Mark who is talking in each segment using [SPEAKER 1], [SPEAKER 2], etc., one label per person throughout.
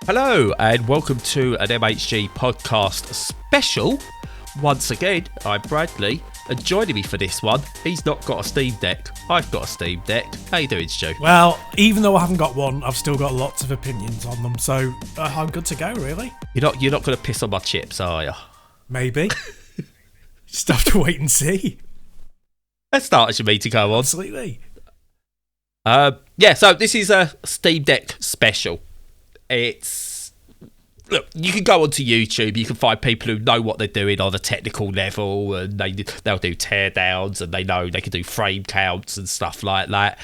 [SPEAKER 1] Hello and welcome to an MHG podcast special. Once again, I'm Bradley, and joining me for this one, he's not got a Steam Deck. I've got a Steam Deck. How you doing, Stu?
[SPEAKER 2] Well, even though I haven't got one, I've still got lots of opinions on them, so I'm good to go, really.
[SPEAKER 1] You're not going to piss on my chips, are you?
[SPEAKER 2] Maybe. Just have to wait and see.
[SPEAKER 1] Let's start as you mean to go on.
[SPEAKER 2] Absolutely.
[SPEAKER 1] So this is a Steam Deck special. Look, you can go onto YouTube, you can find people who know what they're doing on a technical level, and they'll do teardowns, and they know they can do frame counts and stuff like that.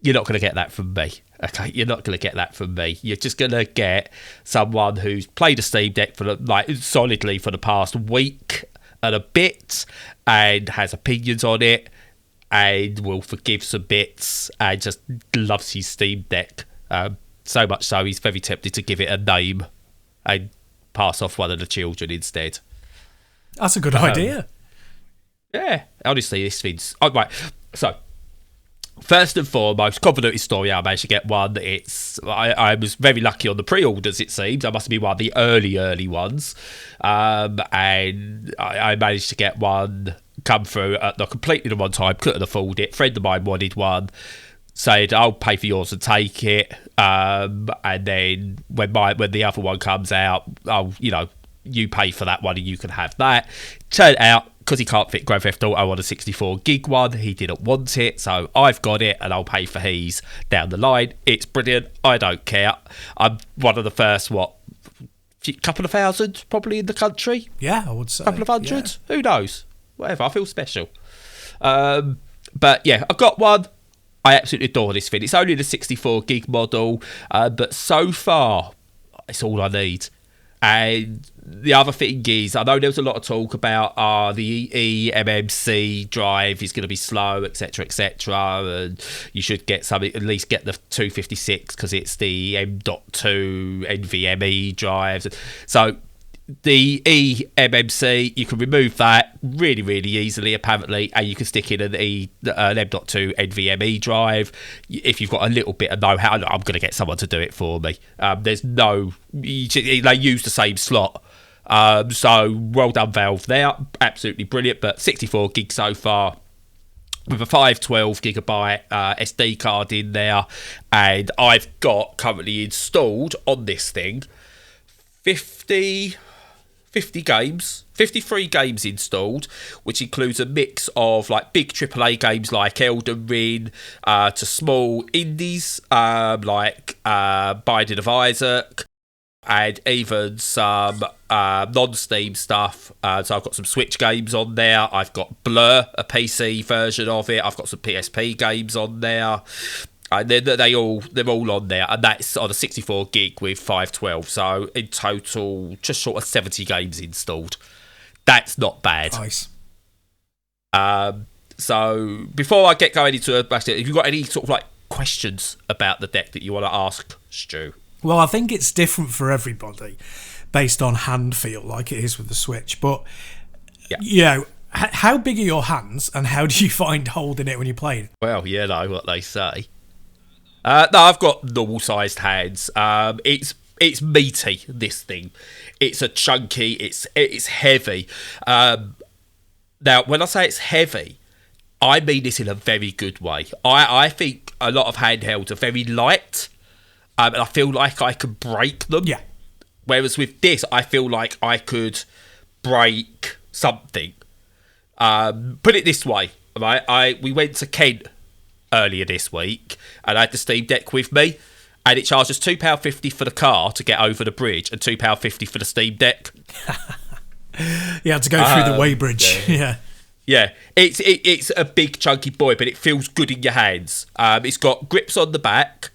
[SPEAKER 1] You're not going to get that from me, okay? You're not going to get that from me. You're just going to get someone who's played a Steam Deck for solidly for the past week and a bit, and has opinions on it, and will forgive some bits, and just loves his Steam Deck. So much so, he's very tempted to give it a name and pass off one of the children instead.
[SPEAKER 2] That's a good idea.
[SPEAKER 1] Yeah, honestly, this thing's... Oh, right, so, first and foremost, convoluted story, I managed to get one. I was very lucky on the pre-orders, it seems. I must be one of the early ones. And I managed to get one come through at completely the one time, couldn't afford it. A friend of mine wanted one. Said, I'll pay for yours and take it, and then when the other one comes out, you pay for that one and you can have that. Turned out, because he can't fit Grand Theft Auto on a 64 gig one, he didn't want it, so I've got it and I'll pay for his down the line. It's brilliant, I don't care. I'm one of the first, couple of thousand probably in the country?
[SPEAKER 2] Yeah, I would say.
[SPEAKER 1] Couple of hundred? Yeah. Who knows? Whatever, I feel special. But yeah, I've got one. I absolutely adore this thing. It's only the 64 gig model, but so far, it's all I need. And the other thing is, I know there was a lot of talk about the eMMC drive is going to be slow, etc., and you should get something, at least get the 256 because it's the M.2 NVMe drives. So the eMMC, you can remove that really, really easily, apparently, and you can stick in an M.2 NVMe drive. If you've got a little bit of know-how, I'm going to get someone to do it for me. They use the same slot. So well done, Valve there. Absolutely brilliant, but 64 gig so far, with a 512 gigabyte SD card in there, and I've got currently installed on this thing 53 games installed, which includes a mix of like big AAA games like Elden Ring to small indies like Binding of Isaac, and even some non-Steam stuff. So I've got some Switch games on there. I've got Blur, a PC version of it. I've got some PSP games on there. And they're all on there, and that's on a 64 gig with 512. So in total, just short of 70 games installed. That's not bad.
[SPEAKER 2] Nice.
[SPEAKER 1] So before I get going into it, have you got any sort of like questions about the deck that you want to ask, Stu?
[SPEAKER 2] Well, I think it's different for everybody based on hand feel, like it is with the Switch. But how big are your hands, and how do you find holding it when you're playing?
[SPEAKER 1] Well, you know what they say. No, I've got normal-sized hands. It's meaty, this thing. It's a chunky. It's heavy. Now, when I say it's heavy, I mean this in a very good way. I think a lot of handhelds are very light, and I feel like I could break them.
[SPEAKER 2] Yeah.
[SPEAKER 1] Whereas with this, I feel like I could break something. Put it this way, right? We went to Kent earlier this week, and I had the Steam Deck with me, and it charges £2.50 for the car to get over the bridge and £2.50 for the Steam Deck.
[SPEAKER 2] You had to go through the weighbridge.
[SPEAKER 1] Yeah, it's a big chunky boy, but it feels good in your hands. It's got grips on the back.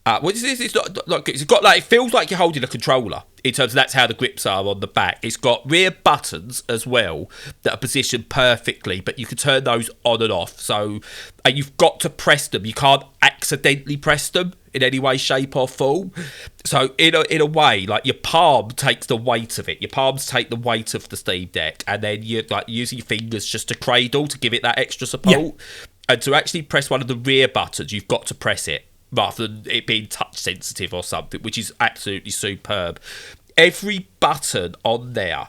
[SPEAKER 1] It's not good. It's got it feels like you're holding a controller. In terms of that's how the grips are on the back. It's got rear buttons as well that are positioned perfectly, but you can turn those on and off. So, and you've got to press them. You can't accidentally press them in any way, shape, or form. So, in a way, like your palm takes the weight of it. Your palms take the weight of the Steam Deck, and then you're like using your fingers just to cradle to give it that extra support.
[SPEAKER 2] Yeah.
[SPEAKER 1] And to actually press one of the rear buttons, you've got to press it rather than it being touch sensitive or something, which is absolutely superb. Every button on there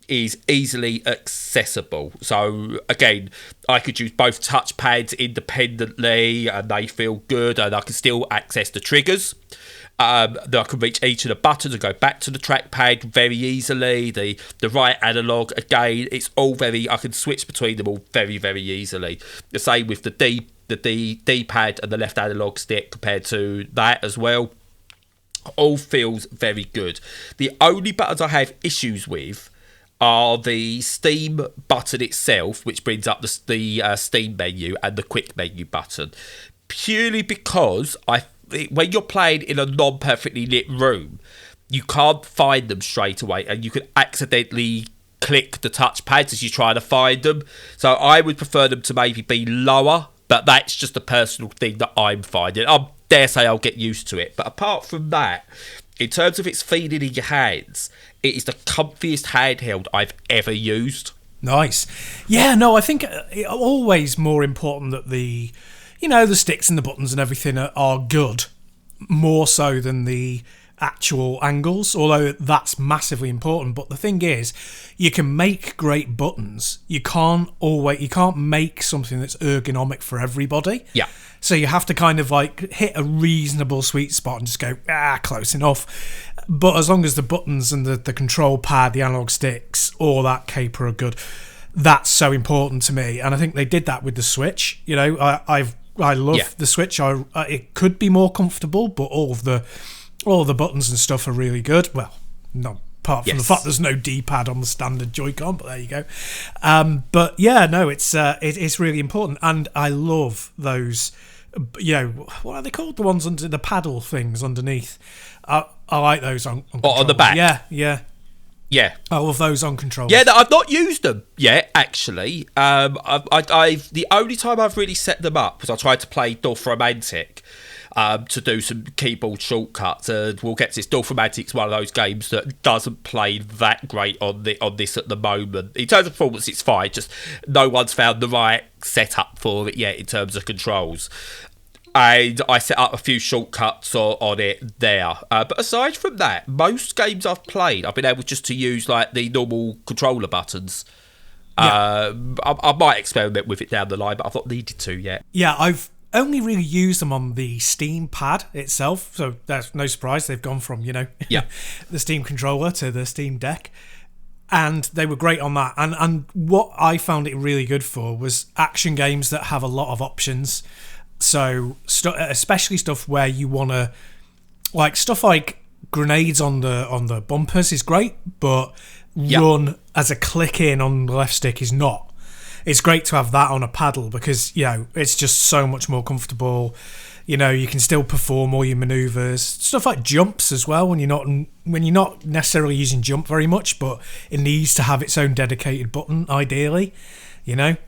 [SPEAKER 1] is easily accessible. So again, I could use both touchpads independently and they feel good, and I can still access the triggers. Then I can reach each of the buttons and go back to the trackpad very easily. The right analog, again, it's all very, I can switch between them all very, very easily. The same with the D-pad and the left analog stick compared to that as well. All feels very good. The only buttons I have issues with are the Steam button itself, which brings up the Steam menu, and the quick menu button, purely because when you're playing in a non-perfectly lit room, you can't find them straight away, and you can accidentally click the touchpads as you try to find them. So I would prefer them to maybe be lower, but that's just a personal thing that I'm finding. I dare say I'll get used to it. But apart from that, in terms of its feeling in your hands, it is the comfiest handheld I've ever used.
[SPEAKER 2] Nice. Yeah, no, I think it's always more important that the sticks and the buttons and everything are good, more so than the actual angles, although that's massively important. But the thing is, you can make great buttons. You can't make something that's ergonomic for everybody.
[SPEAKER 1] Yeah.
[SPEAKER 2] So you have to kind of like hit a reasonable sweet spot and just go, close enough. But as long as the buttons and the control pad, the analog sticks, all that caper are good, that's so important to me. And I think they did that with the Switch. I love the Switch. It could be more comfortable, but all the buttons and stuff are really good. Well, not apart from the fact there's no D-pad on the standard Joy-Con, but there you go. But yeah, no, it's really important, and I love those. What are they called? The ones under the paddle things underneath. I like those on
[SPEAKER 1] the back.
[SPEAKER 2] Yeah. I love those on controllers.
[SPEAKER 1] Yeah, I've not used them yet, actually. I've the only time I've really set them up was I tried to play Dorfromantik to do some keyboard shortcuts, and we'll get to this. Dorfromantik's one of those games that doesn't play that great on this at the moment. In terms of performance, it's fine, just no one's found the right setup for it yet in terms of controls. And I set up a few shortcuts on it there. But aside from that, most games I've played, I've been able just to use like the normal controller buttons. Yeah. I might experiment with it down the line, but I've not needed to yet.
[SPEAKER 2] Yeah, I've only really used them on the Steam pad itself. So that's no surprise. They've gone from, the Steam controller to the Steam Deck. And they were great on that. And what I found it really good for was action games that have a lot of options. So especially stuff where you want to, like stuff like grenades on the bumpers is great, but run as a click in on the left stick is not. It's great to have that on a paddle because it's just so much more comfortable. You can still perform all your maneuvers. Stuff like jumps as well when you're not necessarily using jump very much, but it needs to have its own dedicated button ideally. But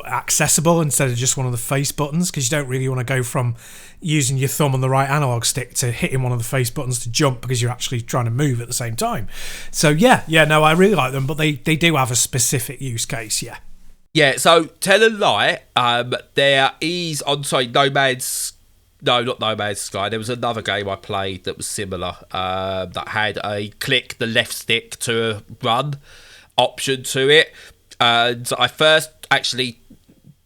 [SPEAKER 2] accessible instead of just one of the face buttons, because you don't really want to go from using your thumb on the right analog stick to hitting one of the face buttons to jump because you're actually trying to move at the same time. So I really like them, but they do have a specific use case.
[SPEAKER 1] Yeah, so tell a lie, there is not No Man's Sky. There was another game I played that was similar, that had a click the left stick to run option to it. And I first actually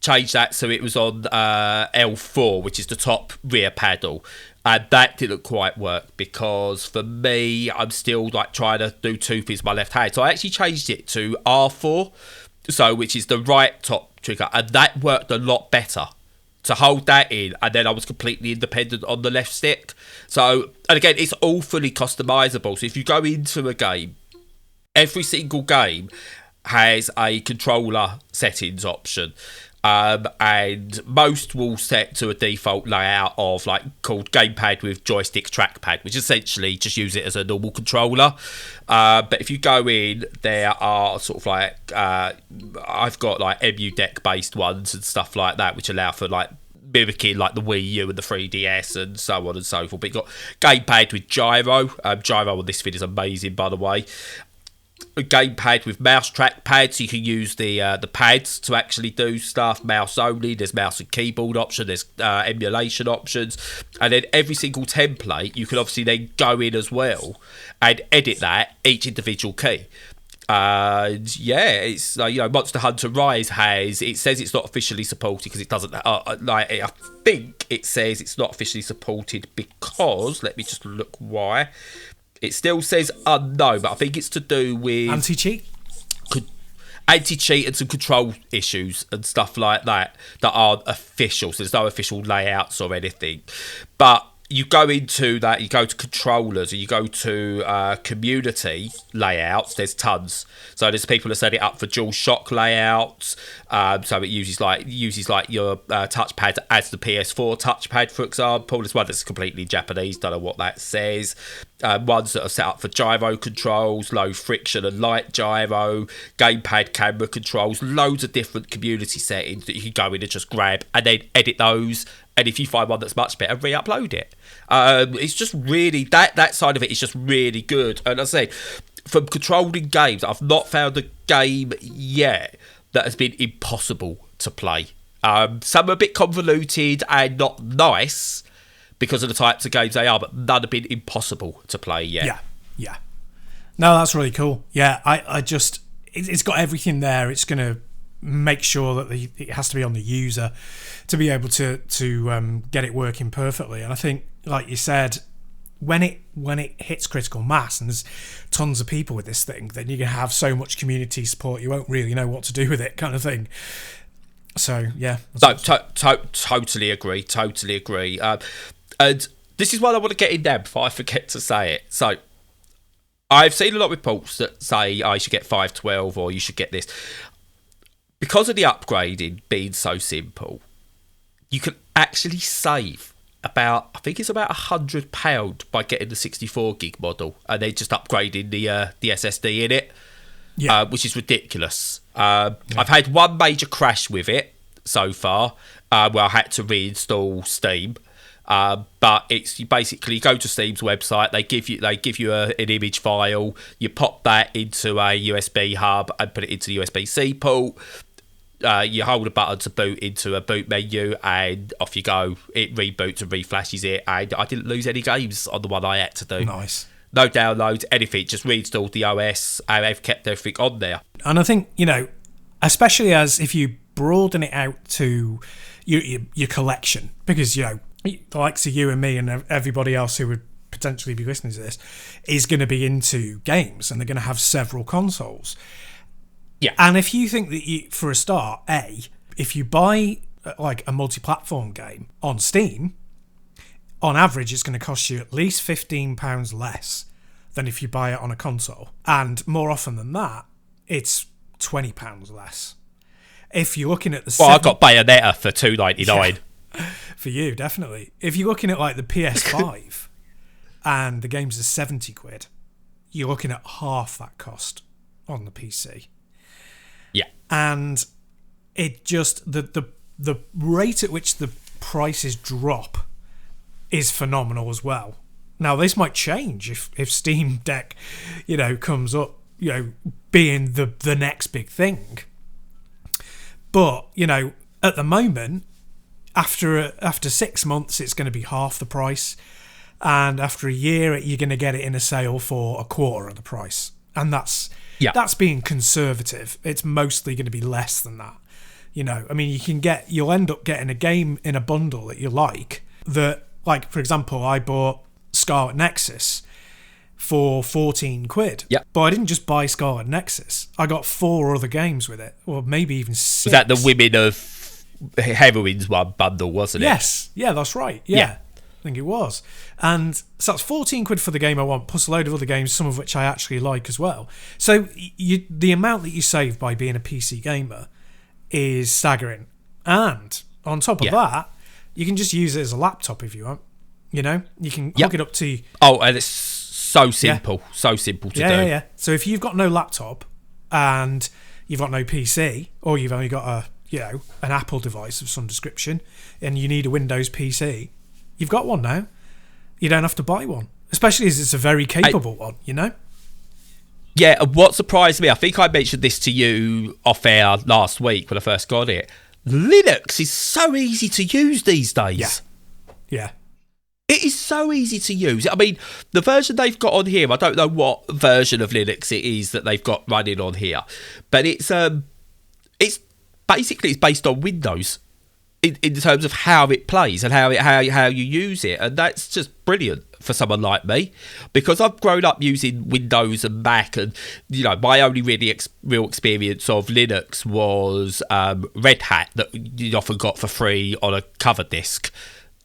[SPEAKER 1] changed that so it was on L4, which is the top rear paddle. And that didn't quite work because for me, I'm still like trying to do two things with my left hand. So I actually changed it to R4, which is the right top trigger, and that worked a lot better to hold that in, and then I was completely independent on the left stick. So, and again, it's all fully customizable. So if you go into a game, every single game has a controller settings option, and most will set to a default layout of called gamepad with joystick trackpad, which essentially just use it as a normal controller. But if you go in, there are sort of I've got MU deck based ones and stuff like that, which allow for mimicking the Wii U and the 3DS and so on and so forth. But you've got gamepad with gyro. Gyro on this vid is amazing, by the way. a gamepad with mouse trackpad, so you can use the pads to actually do stuff. Mouse only. There's mouse and keyboard option. There's emulation options, and then every single template you can obviously then go in as well and edit that each individual key. It's Monster Hunter Rise it says it's not officially supported because it doesn't I think it says it's not officially supported because, let me just look why. It still says unknown, but I think it's to do with
[SPEAKER 2] anti-cheat
[SPEAKER 1] and some control issues and stuff like that aren't official. So there's no official layouts or anything. But you go into that, you go to controllers, and you go to community layouts. There's tons. So there's people that set it up for dual shock layouts. So it uses like your touchpad as the PS4 touchpad, for example. There's one that's completely Japanese. Don't know what that says. Ones that are set up for gyro controls, low friction and light gyro, gamepad camera controls, loads of different community settings that you can go in and just grab and then edit those. And if you find one that's much better, re-upload it. It's just really, that side of it is just really good. And as I say, from controlling games, I've not found a game yet that has been impossible to play. Some are a bit convoluted and not nice because of the types of games they are, but none have been impossible to play yet.
[SPEAKER 2] Yeah. No, that's really cool. Yeah, I just, it's got everything there. It's going to make sure that it has to be on the user to be able to get it working perfectly. And I think, like you said, when it hits critical mass and there's tons of people with this thing, then you're going to have so much community support you won't really know what to do with it, kind of thing. So yeah,
[SPEAKER 1] totally agree. And this is what I want to get in there before I forget to say it. So I've seen a lot of reports that say you should get 512 or you should get this. Because of the upgrading being so simple, you can actually save about £100 by getting the 64 gig model and then just upgrading the SSD in it, which is ridiculous. I've had one major crash with it so far, where I had to reinstall Steam. But it's you basically go to Steam's website. They give you an image file. You pop that into a USB hub and put it into the USB-C port. You hold a button to boot into a boot menu, and off you go. It reboots and reflashes it, and I didn't lose any games on the one I had to do.
[SPEAKER 2] Nice.
[SPEAKER 1] No downloads, anything. Just reinstalled the OS, and they've kept everything on there.
[SPEAKER 2] And I think, especially as if you broaden it out to your collection, because the likes of you and me and everybody else who would potentially be listening to this is going to be into games, and they're going to have several consoles.
[SPEAKER 1] Yeah.
[SPEAKER 2] And if you think that for a start, if you buy like a multi-platform game on Steam, on average it's going to cost you at least £15 less than if you buy it on a console. And more often than that, it's £20 less. If you're looking at the
[SPEAKER 1] I got Bayonetta for $2.99.
[SPEAKER 2] Yeah, for you, definitely. If you're looking at like the PS5 and the games are £70, you're looking at half that cost on the PC.
[SPEAKER 1] Yeah.
[SPEAKER 2] And it just the rate at which the prices drop is phenomenal as well. Now this might change if Steam Deck, comes up, being the next big thing. But, at the moment, after 6 months it's going to be half the price, and after a year you're going to get it in a sale for a quarter of the price. And that's being conservative. It's mostly going to be less than that. You'll end up getting a game in a bundle that you like, for example, I bought Scarlet Nexus for £14.
[SPEAKER 1] Yep.
[SPEAKER 2] But I didn't just buy Scarlet Nexus. I got 4 other games with it, or maybe even 6.
[SPEAKER 1] Was that the Women of Heroines one bundle, wasn't it?
[SPEAKER 2] Yes. Yeah, that's right. Yeah. I think it was. And so that's £14 for the game I want, plus a load of other games, some of which I actually like as well. So the amount that you save by being a PC gamer is staggering. And on top of that, you can just use it as a laptop if you want. You can hook it up to...
[SPEAKER 1] Oh, and it's so simple. Yeah. So simple to do.
[SPEAKER 2] Yeah. So if you've got no laptop and you've got no PC, or you've only got an Apple device of some description, and you need a Windows PC, you've got one now. You don't have to buy one, especially as it's a very capable one.
[SPEAKER 1] Yeah, and what surprised me, I think I mentioned this to you off air last week when I first got it. Linux is so easy to use these days.
[SPEAKER 2] Yeah.
[SPEAKER 1] It is so easy to use. I mean, the version they've got on here, I don't know what version of Linux it is that they've got running on here, but it's basically it's based on Windows in terms of how it plays and how you use it, and that's just brilliant for someone like me, because I've grown up using Windows and Mac, and my only really real experience of Linux was Red Hat that you often got for free on a cover disk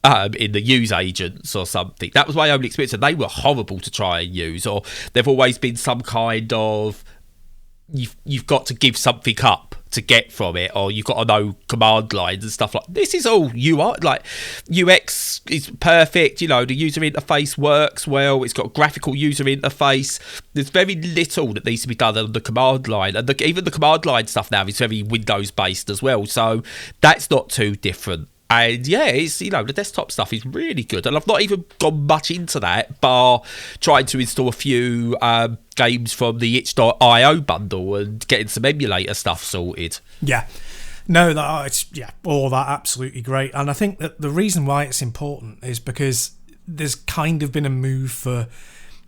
[SPEAKER 1] in the use agents or something. That was my only experience, and they were horrible to try and use, or they've always been some kind of you've got to give something up to get from it, or you've got to know command lines and stuff like this. Is all UI, like UX is perfect. The user interface works well. It's got a graphical user interface. There's very little that needs to be done on the command line, and even the command line stuff now is very Windows based as well. So that's not too different. And yeah, it's the desktop stuff is really good, and I've not even gone much into that, bar trying to install a few games from the itch.io bundle and getting some emulator stuff sorted.
[SPEAKER 2] Yeah, no, all that absolutely great, and I think that the reason why it's important is because there's kind of been a move for,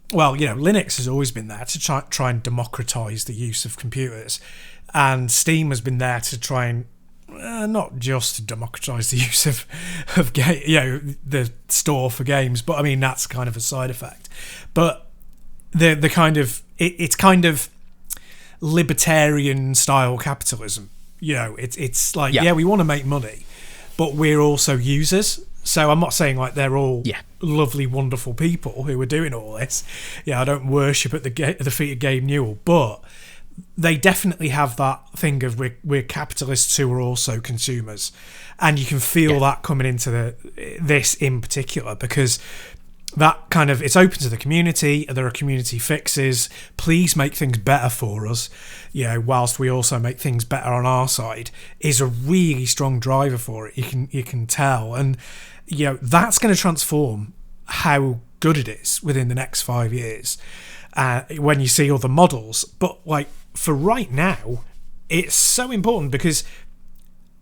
[SPEAKER 2] Linux has always been there to try and democratize the use of computers, and Steam has been there to try and not just to democratise the use of the store for games, but I mean that's kind of a side effect. But the kind of it's kind of libertarian style capitalism. It's like we want to make money, but we're also users. So I'm not saying like they're all lovely, wonderful people who are doing all this. I don't worship at the feet of Gabe Newell, but they definitely have that thing of we're capitalists who are also consumers, and you can feel that coming into this in particular, because that kind of, it's open to the community. There are community fixes. Please make things better for us, whilst we also make things better on our side, is a really strong driver for it. You can tell, and that's going to transform how good it is within the next 5 years. When you see other models, but like for right now, it's so important, because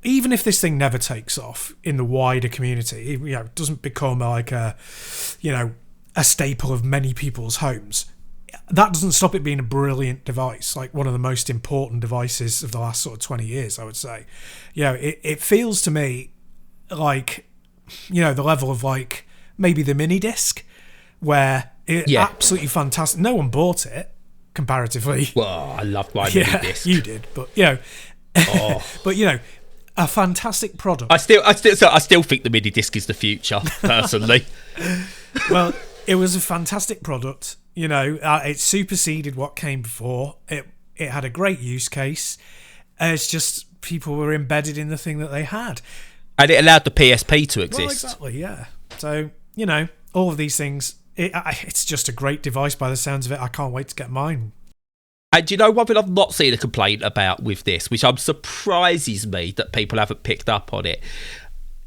[SPEAKER 2] even if this thing never takes off in the wider community, it doesn't become like a staple of many people's homes, that doesn't stop it being a brilliant device, like one of the most important devices of the last sort of 20 years, I would say. It feels to me like, the level of like maybe the mini disc, where it's absolutely fantastic. No one bought it comparatively.
[SPEAKER 1] Well, I loved my mini disc.
[SPEAKER 2] You did, but but a fantastic product.
[SPEAKER 1] I still think the mini disc is the future, personally.
[SPEAKER 2] Well, it was a fantastic product. It superseded what came before. It had a great use case. It's just people were embedded in the thing that they had,
[SPEAKER 1] and it allowed the PSP to exist.
[SPEAKER 2] Well, exactly, yeah. So all of these things. It's just a great device by the sounds of it. I can't wait to get mine.
[SPEAKER 1] And one thing I've not seen a complaint about with this, which surprises me that people haven't picked up on it.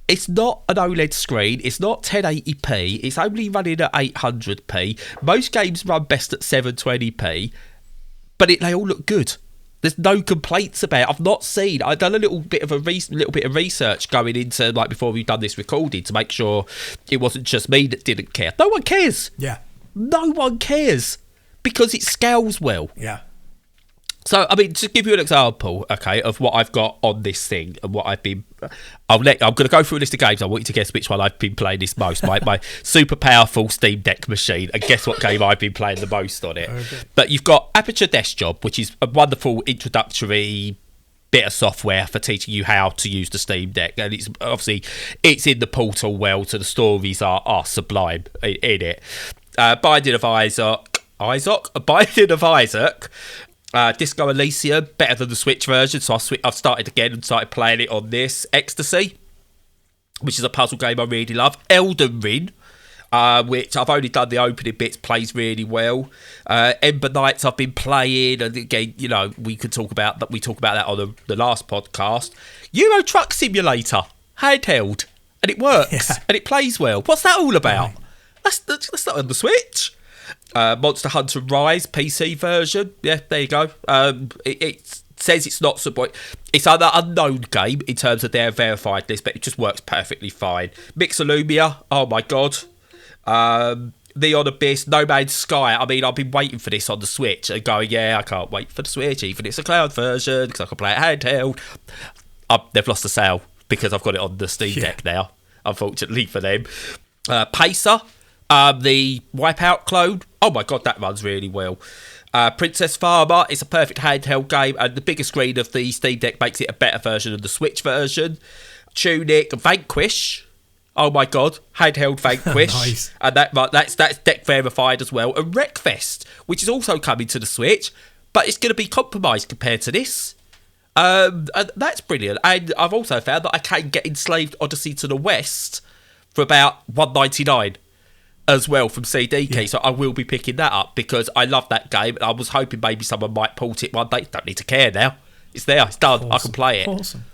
[SPEAKER 1] It's not an OLED screen. It's not 1080p. It's only running at 800p. Most games run best at 720p, but they all look good. There's no complaints about it. I've not seen. I've done a little bit of research going into before we've done this recording to make sure it wasn't just me that didn't care. No one cares.
[SPEAKER 2] Yeah.
[SPEAKER 1] No one cares, because it scales well.
[SPEAKER 2] Yeah.
[SPEAKER 1] So, I mean, to give you an example, okay, of what I've got on this thing and what I've been... I'm going to go through a list of games. I want you to guess which one I've been playing this most. My super powerful Steam Deck machine. And guess what game I've been playing the most on it. Okay. But you've got Aperture Desk Job, which is a wonderful introductory bit of software for teaching you how to use the Steam Deck. And it's obviously, it's in the Portal world, so the stories are sublime in it. Binding of Isaac. Disco Elysium, better than the Switch version, so I've started again and started playing it on this. Ecstasy, which is a puzzle game I really love. Elden Ring, which I've only done the opening bits, plays really well. Ember Knights I've been playing, and again, we could talk about that. We talked about that on the last podcast. Euro Truck Simulator, handheld, and it works, and it plays well. What's that all about? Right. That's not on the Switch. Monster Hunter Rise PC version. Yeah, there you go. It says it's not it's an unknown game in terms of their verified list, but it just works perfectly fine. Mixolumia, oh my god. Neon Abyss, No Man's Sky. I mean, I've been waiting for this on the Switch and going, yeah, I can't wait for the Switch, even if it's a cloud version, because I can play it handheld. They've lost the sale because I've got it on the Steam Deck now, unfortunately for them. Pacer, the Wipeout clone. Oh my god, that runs really well. Princess Farmer, it's a perfect handheld game, and the bigger screen of the Steam Deck makes it a better version of the Switch version. Tunic, Vanquish. Oh my god, handheld Vanquish.
[SPEAKER 2] Nice.
[SPEAKER 1] And that's deck verified as well. And Wreckfest, which is also coming to the Switch, but it's going to be compromised compared to this. And that's brilliant. And I've also found that I can get Enslaved Odyssey to the West for about $1.99 as well from CD Key. So I will be picking that up because I love that game. And I was hoping maybe someone might port it one day. Don't need to care now. It's there. It's done. Awesome. I can play it.
[SPEAKER 2] Awesome.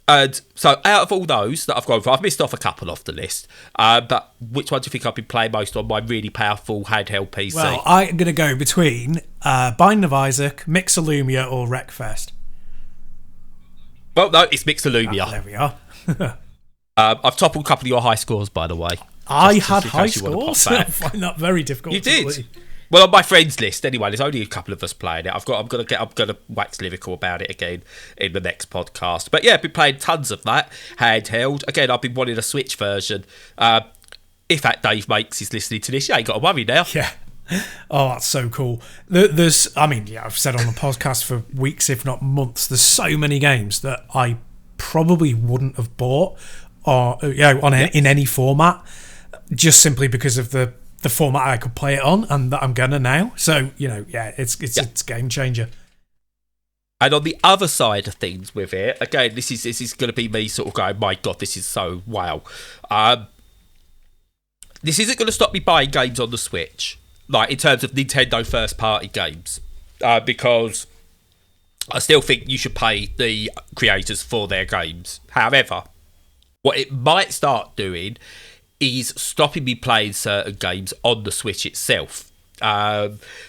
[SPEAKER 1] And so out of all those that I've gone for, I've missed off a couple off the list. But which one do you think I've been playing most on my really powerful handheld PC?
[SPEAKER 2] Well, I'm going to go between Binding of Isaac, Mixolumia or Wreckfest.
[SPEAKER 1] Well, no, it's Mixolumia.
[SPEAKER 2] There we are.
[SPEAKER 1] I've toppled a couple of your high scores, by the way.
[SPEAKER 2] I had high scores. I find that very difficult.
[SPEAKER 1] You did. Well, on my friends list, anyway. There's only a couple of us playing it. I'm gonna wax lyrical about it again in the next podcast. But yeah, I've been playing tons of that handheld. Again, I've been wanting a Switch version. If that Dave makes his listening to this, you ain't got to worry now.
[SPEAKER 2] Yeah. Oh, that's so cool. I've said on the podcast for weeks, if not months, there's so many games that I probably wouldn't have bought in any format, just simply because of the format I could play it on and that I'm gonna now. So, it's a game changer.
[SPEAKER 1] And on the other side of things with it, again, this is going to be me sort of going, my God, this is so wow. This isn't going to stop me buying games on the Switch, like in terms of Nintendo first-party games, because I still think you should pay the creators for their games. However, what it might start doing is stopping me playing certain games on the Switch itself.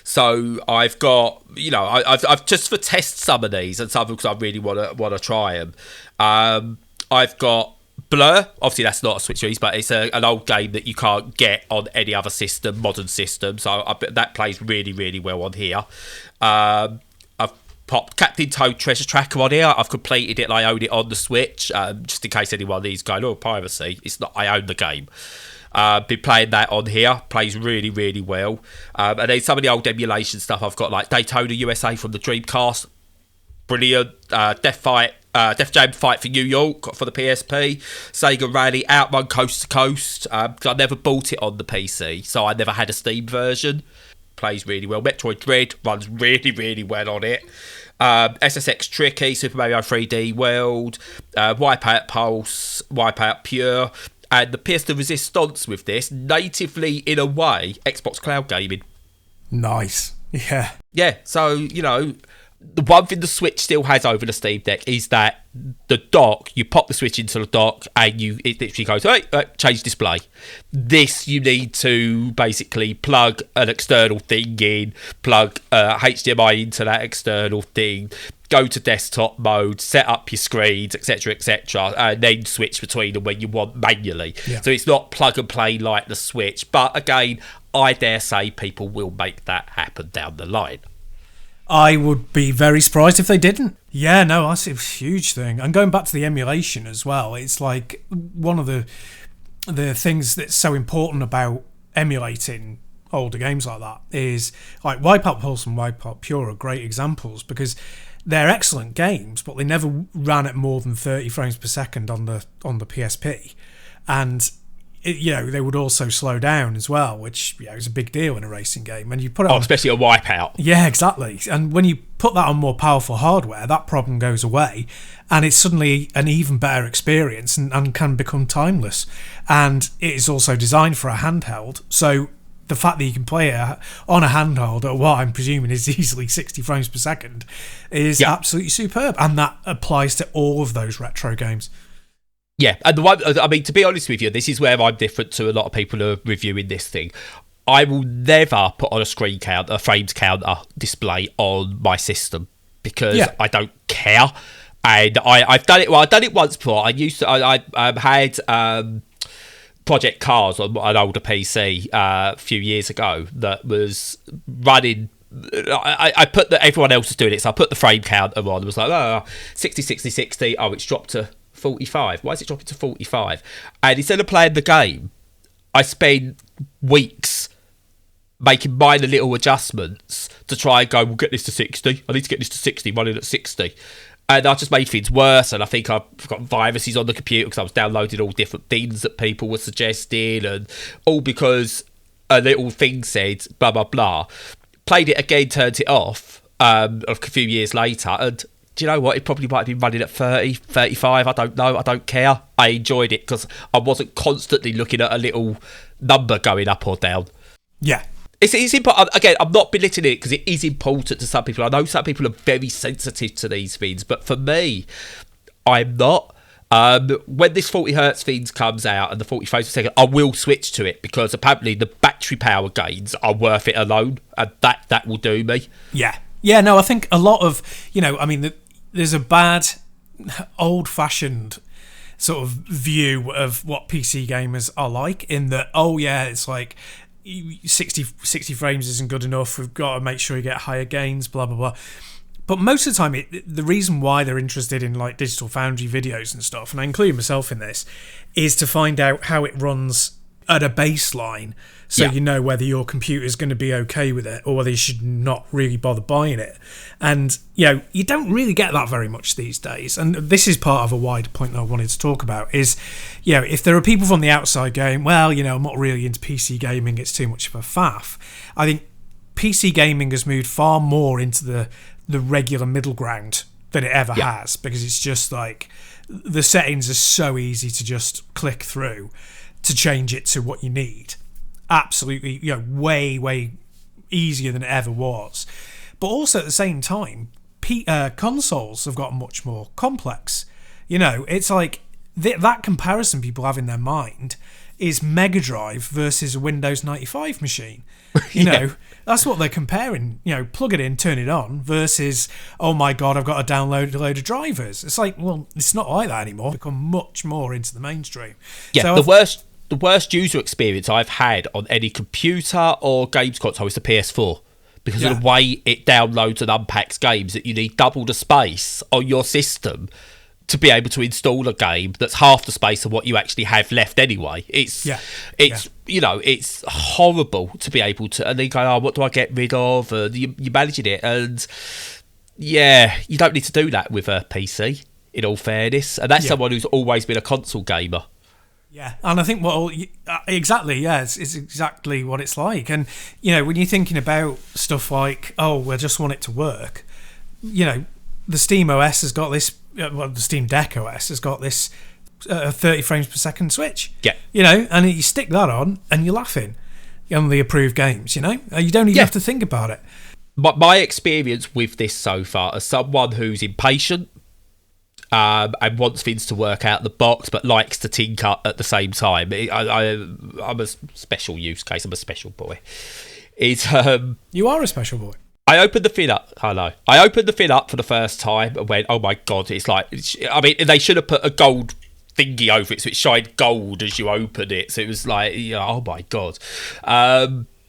[SPEAKER 1] So I've got, I've just for test some of these and some because I really want to try them. I've got Blur. Obviously, that's not a Switch release, but it's an old game that you can't get on any other system, modern system. So that plays really, really well on here. I've popped Captain Toad Treasure Tracker on here. I've completed it and I own it on the Switch. Just in case anyone needs going, piracy. It's not. I own the game. Been playing that on here. Plays really, really well. And then some of the old emulation stuff I've got, like Daytona USA from the Dreamcast. Brilliant. Def Jam Fight for New York for the PSP. Sega Rally, Outrun Coast to Coast. I never bought it on the PC, so I never had a Steam version. Plays really well. Metroid Dread runs really, really well on it. SSX Tricky, Super Mario 3D World, Wipeout Pulse, Wipeout Pure, and the Pierce the Resistance with this, natively, in a way, Xbox Cloud Gaming. Nice. Yeah. Yeah, so, the one thing the Switch still has over the Steam Deck is that the dock, you pop the Switch into the dock and it literally goes, hey, change display. This, you need to basically plug an external thing in, plug HDMI into that external thing, go to desktop mode, set up your screens, etc., and then switch between them when you want manually. Yeah. So it's not plug and play like the Switch. But again, I dare say people will make that happen down the line.
[SPEAKER 2] I would be very surprised if they didn't. Yeah, no, that's a huge thing. And going back to the emulation as well, it's like one of the things that's so important about emulating older games like that is like Wipeout Pulse and Wipeout Pure are great examples because they're excellent games, but they never ran at more than 30 frames per second on the PSP, and they would also slow down as well, which is a big deal in a racing game. And you put it
[SPEAKER 1] especially a Wipeout.
[SPEAKER 2] Yeah, exactly. And when you put that on more powerful hardware, that problem goes away, and it's suddenly an even better experience and can become timeless. And it is also designed for a handheld, so the fact that you can play it on a handheld at what I'm presuming is easily 60 frames per second is absolutely superb, and that applies to all of those retro games. Yeah,
[SPEAKER 1] and the one, I mean, to be honest with you, this is where I'm different to a lot of people who are reviewing this thing. I will never put on a frames counter display on my system because I don't care. And I've done it. Well, I've done it once before. I had Project Cars on an older PC a few years ago that was running. I put that everyone else was doing it, so I put the frame counter on. It was like 60, 60, 60. Oh, it's dropped to 45. Why is it dropping to 45? And instead of playing the game, I spent weeks making minor little adjustments to try and go, we'll get this to 60. I need to get this to 60, running at 60. And I just made things worse, and I think I've got viruses on the computer because I was downloading all different things that people were suggesting, and all because a little thing said blah, blah, blah. Played it again, turned it off a few years later, and do you know what? It probably might have been running at 30, 35, I don't know, I don't care. I enjoyed it because I wasn't constantly looking at a little number going up or down.
[SPEAKER 2] Yeah.
[SPEAKER 1] It's important. Again, I'm not belittling it because it is important to some people. I know some people are very sensitive to these things, but for me, I'm not. When this 40 hertz thing comes out and the 40 frames per second, I will switch to it because apparently the battery power gains are worth it alone, and that will do me.
[SPEAKER 2] Yeah. Yeah, no, I think a lot of, there's a bad, old-fashioned sort of view of what PC gamers are like in that, it's like 60 frames isn't good enough, we've got to make sure you get higher gains, blah blah blah. But most of the time the reason why they're interested in like Digital Foundry videos and stuff, and I include myself in this, is to find out how it runs at a baseline, so you know whether your computer is going to be okay with it or whether you should not really bother buying it. And you don't really get that very much these days, and this is part of a wider point that I wanted to talk about is, if there are people from the outside going, well, I'm not really into PC gaming, it's too much of a faff. I think PC gaming has moved far more into the regular middle ground than it ever has, because it's just like the settings are so easy to just click through to change it to what you need. Absolutely, way easier than it ever was. But also at the same time, consoles have got much more complex. It's like that comparison people have in their mind is Mega Drive versus a Windows 95 machine. That's what they're comparing. Plug it in, turn it on, versus, oh my God, I've got to download a load of drivers. It's like, well, it's not like that anymore. It's become much more into the mainstream.
[SPEAKER 1] Yeah, so the worst user experience I've had on any computer or games console is the PS4. Because of the way it downloads and unpacks games, that you need double the space on your system to be able to install a game that's half the space of what you actually have left anyway. It's horrible to be able to, and then go, oh, what do I get rid of? And you're managing it, and you don't need to do that with a PC, in all fairness. And that's someone who's always been a console gamer.
[SPEAKER 2] Yeah, and I think exactly, it's exactly what it's like. And when you're thinking about stuff like, I just want it to work, the Steam OS has got this. The Steam Deck OS has got this 30 frames per second switch.
[SPEAKER 1] Yeah,
[SPEAKER 2] and you stick that on, and you're laughing on the approved games. You don't even have to think about it.
[SPEAKER 1] But my experience with this so far, as someone who's impatient. And wants things to work out the box, but likes to tinker at the same time. I'm a special use case. I'm a special boy.
[SPEAKER 2] You are a special boy.
[SPEAKER 1] I opened the thing up. Hello. I opened the thing up for the first time and went, "Oh my God!" It's like, they should have put a gold thingy over it so it shined gold as you opened it. So it was like, oh my God.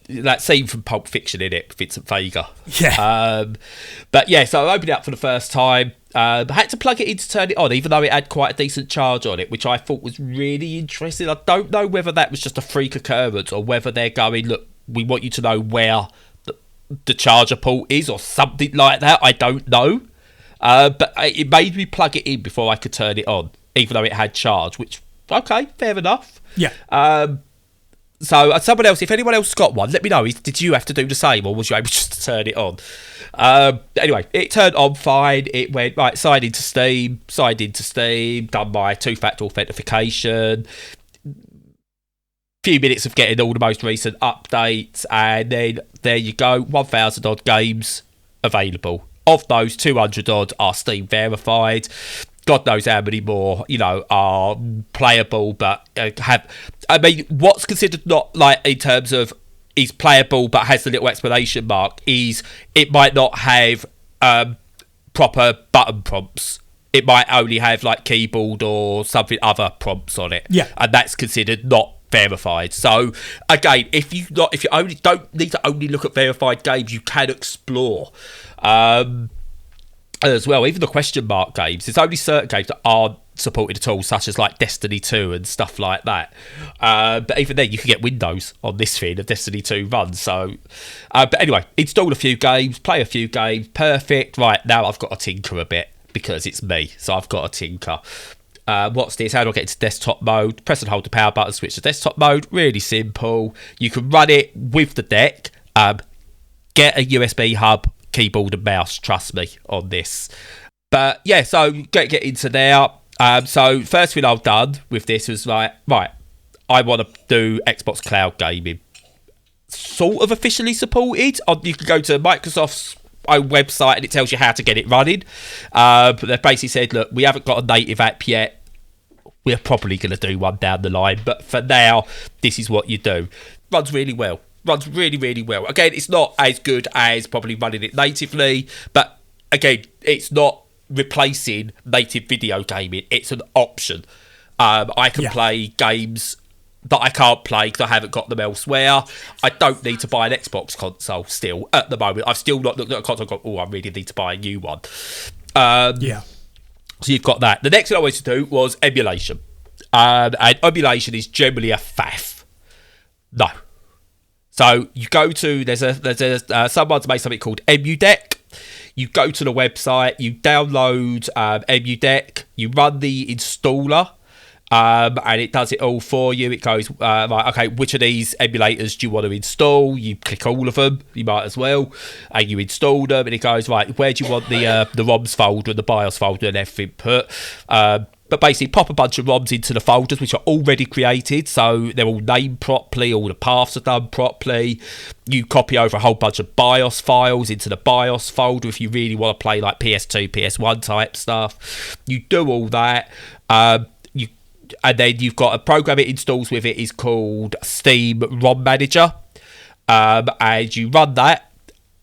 [SPEAKER 1] That scene from Pulp Fiction in it, Vincent Vega.
[SPEAKER 2] Yeah.
[SPEAKER 1] So I opened it up for the first time. I had to plug it in to turn it on, even though it had quite a decent charge on it, which I thought was really interesting. I don't know whether that was just a freak occurrence or whether they're going, look, we want you to know where the charger port is or something like that. I don't know. But it made me plug it in before I could turn it on, even though it had charge, which, okay, fair enough.
[SPEAKER 2] Yeah.
[SPEAKER 1] So someone else, if anyone else has got one, let me know. Did you have to do the same, or was you able just to turn it on? Anyway, it turned on fine. It went, right, signed into Steam, done my two-factor authentication, few minutes of getting all the most recent updates, and then there you go, 1,000 odd games available. Of those, 200 odd are Steam verified. God knows how many more, are playable, but what's considered not, like, in terms of is playable but has the little exclamation mark is it might not have proper button prompts. It might only have like keyboard or something other prompts on it.
[SPEAKER 2] Yeah.
[SPEAKER 1] And that's considered not verified. So again, if you only don't need to only look at verified games, you can explore as well. Even the question mark games, there's only certain games that aren't supported at all, such as like Destiny 2 and stuff like that. But even then, you can get Windows on this thing of Destiny 2 runs. So, but anyway, install a few games, play a few games, perfect. Right, now I've got to tinker a bit because it's me, so I've got to tinker. What's this? How do I get into desktop mode? Press and hold the power button, switch to desktop mode. Really simple. You can run it with the deck. Get a USB hub, keyboard and mouse. Trust me on this. But yeah, so get into there. So first thing I've done with this was like, right, I want to do Xbox Cloud Gaming. Sort of officially supported. You can go to Microsoft's own website and it tells you how to get it running. But they've basically said, look, we haven't got a native app yet. We're probably going to do one down the line. But for now, this is what you do. Runs really well. Runs really, really well. Again, it's not as good as probably running it natively. But again, it's not replacing native video gaming. It's an option. I can play games that I can't play because I haven't got them elsewhere. I don't need to buy an Xbox console still at the moment. I've still not looked at a console and gone, I really need to buy a new one. So you've got that. The next thing I wanted to do was emulation. And emulation is generally a faff. No. So you go to, there's someone's made something called EmuDeck. You go to the website, you download EmuDeck, you run the installer, and it does it all for you. It goes, right, okay, which of these emulators do you want to install? You click all of them, you might as well, and you install them, and it goes, right, where do you want the ROMs folder and the BIOS folder and everything put? But basically, pop a bunch of ROMs into the folders, which are already created, so they're all named properly, all the paths are done properly. You copy over a whole bunch of BIOS files into the BIOS folder if you really want to play like PS2, PS1 type stuff. You do all that. And then you've got a program it installs with it is called Steam ROM Manager. And you run that.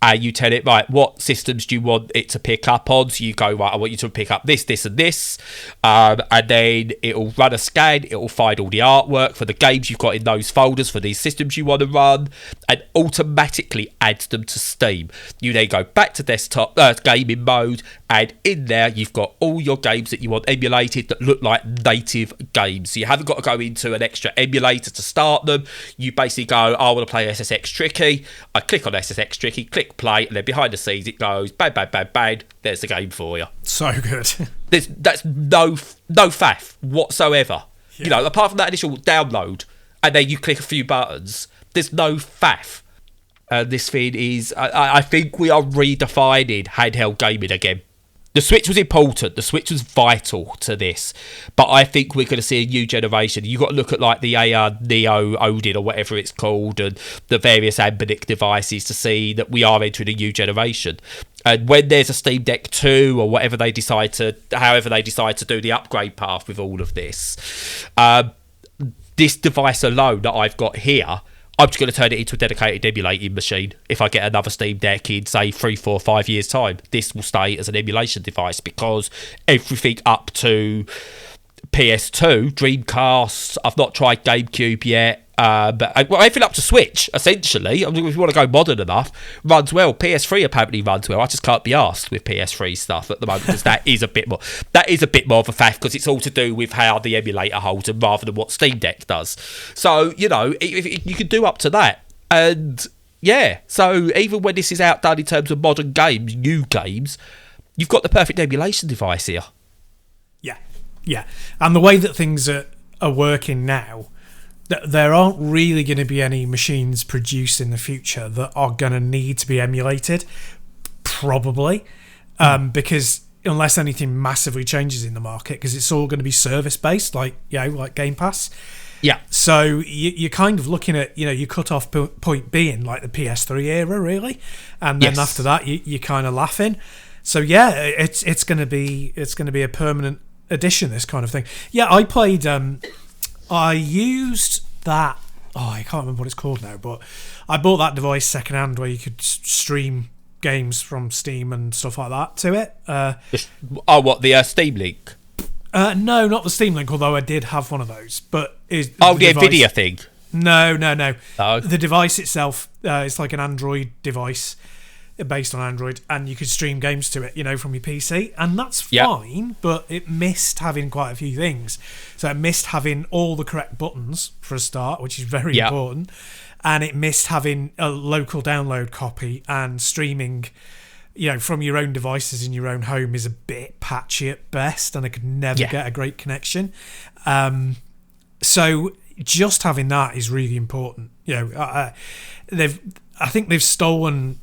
[SPEAKER 1] And you tell it, right, what systems do you want it to pick up on? So you go, right, I want you to pick up this, this, and this. And then it'll run a scan. It'll find all the artwork for the games you've got in those folders for these systems you want to run and automatically adds them to Steam. You then go back to desktop gaming mode, and in there you've got all your games that you want emulated that look like native games. So you haven't got to go into an extra emulator to start them. You basically go, I want to play SSX Tricky. I click on SSX Tricky, click play, and then behind the scenes it goes bang, bang, bang, bang. There's the game for you.
[SPEAKER 2] So good.
[SPEAKER 1] That's no faff whatsoever. Yeah. You know, apart from that initial download, and then you click a few buttons. There's no faff. This thing is, I think we are redefining handheld gaming again. The Switch was important. The Switch was vital to this. But I think we're going to see a new generation. You've got to look at like the AR Neo Odin or whatever it's called and the various Ambinic devices to see that we are entering a new generation. And when there's a Steam Deck 2 or whatever however they decide to do the upgrade path with all of this, this device alone that I've got here, I'm just going to turn it into a dedicated emulating machine. If I get another Steam Deck in, say, 3, 4, 5 years' time, this will stay as an emulation device because everything up to PS2, Dreamcast, I've not tried GameCube yet, but everything up to Switch, essentially, I mean, if you want to go modern enough, runs well. PS3 apparently runs well. I just can't be asked with PS3 stuff at the moment because that is a bit more of a faff because it's all to do with how the emulator holds them rather than what Steam Deck does. So, you know, if you can do up to that. And, yeah, so even when this is outdone in terms of modern games, new games, you've got the perfect emulation device here.
[SPEAKER 2] Yeah. And the way that things are working now, there aren't really going to be any machines produced in the future that are going to need to be emulated, probably, because unless anything massively changes in the market, because it's all going to be service-based, like Game Pass.
[SPEAKER 1] Yeah.
[SPEAKER 2] So you're kind of looking at, your cut-off point being like the PS3 era, really, and then after that you're kind of laughing. So yeah, it's going to be a permanent addition, this kind of thing. Yeah, I played. I used that I can't remember what it's called now, but I bought that device secondhand where you could stream games from Steam and stuff like that to it.
[SPEAKER 1] What, the Steam Link?
[SPEAKER 2] No, not the Steam Link, although I did have one of those. But
[SPEAKER 1] the NVIDIA thing?
[SPEAKER 2] No.
[SPEAKER 1] Oh.
[SPEAKER 2] The device itself, it's like an Android device based on Android, and you could stream games to it, from your PC, and that's fine, but it missed having quite a few things. So it missed having all the correct buttons for a start, which is very important, and it missed having a local download copy, and streaming from your own devices in your own home is a bit patchy at best, and I could never get a great connection. So just having that is really important. I think they've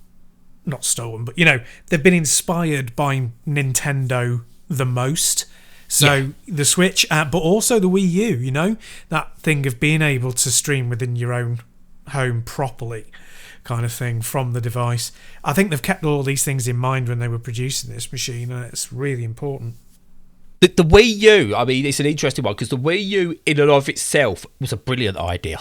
[SPEAKER 2] not stolen, but they've been inspired by Nintendo the most. So the Switch, but also the Wii U, that thing of being able to stream within your own home properly, kind of thing, from the device. I think they've kept all these things in mind when they were producing this machine, and it's really important.
[SPEAKER 1] The Wii U, I mean, it's an interesting one, because the Wii U in and of itself was a brilliant idea,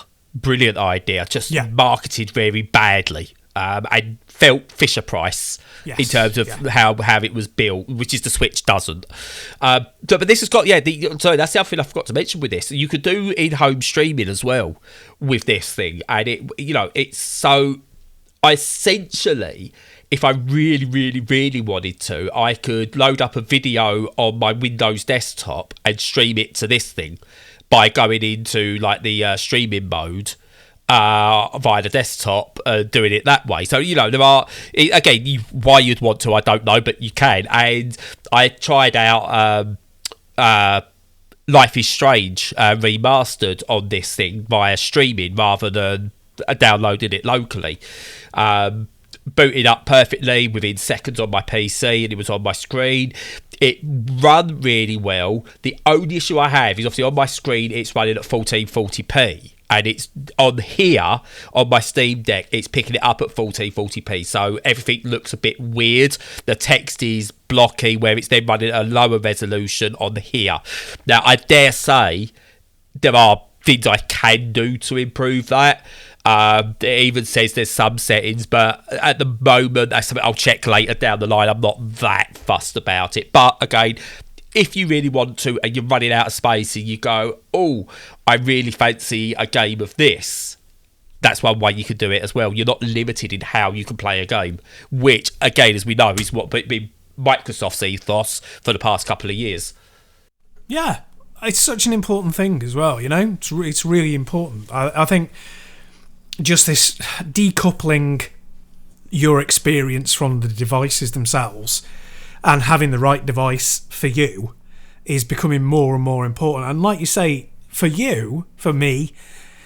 [SPEAKER 1] just marketed very badly. And felt Fisher Price in terms of how it was built, which is the Switch doesn't. But this has got sorry, that's the other thing I forgot to mention with this. You could do in-home streaming as well with this thing, and it's so essentially, if I really, really, really wanted to, I could load up a video on my Windows desktop and stream it to this thing by going into like the streaming mode. Via the desktop, doing it that way. So there are, again, why you'd want to, I don't know, but you can. And I tried out Life is Strange remastered on this thing via streaming rather than downloading it locally. Booted up perfectly within seconds on my PC, and it was on my screen. It ran really well. The only issue I have is obviously on my screen it's running at 1440p. And it's on here, on my Steam Deck, it's picking it up at 1440p. So everything looks a bit weird. The text is blocky, where it's then running at a lower resolution on here. Now, I dare say there are things I can do to improve that. It even says there's some settings, but at the moment, that's something I'll check later down the line. I'm not that fussed about it. But again, if you really want to and you're running out of space and you go, oh, I really fancy a game of this, that's one way you can do it as well. You're not limited in how you can play a game, which, again, as we know, is what been Microsoft's ethos for the past couple of years.
[SPEAKER 2] Yeah, it's such an important thing as well, It's really important. I think just this decoupling your experience from the devices themselves and having the right device for you is becoming more and more important. And like you say, for you, for me,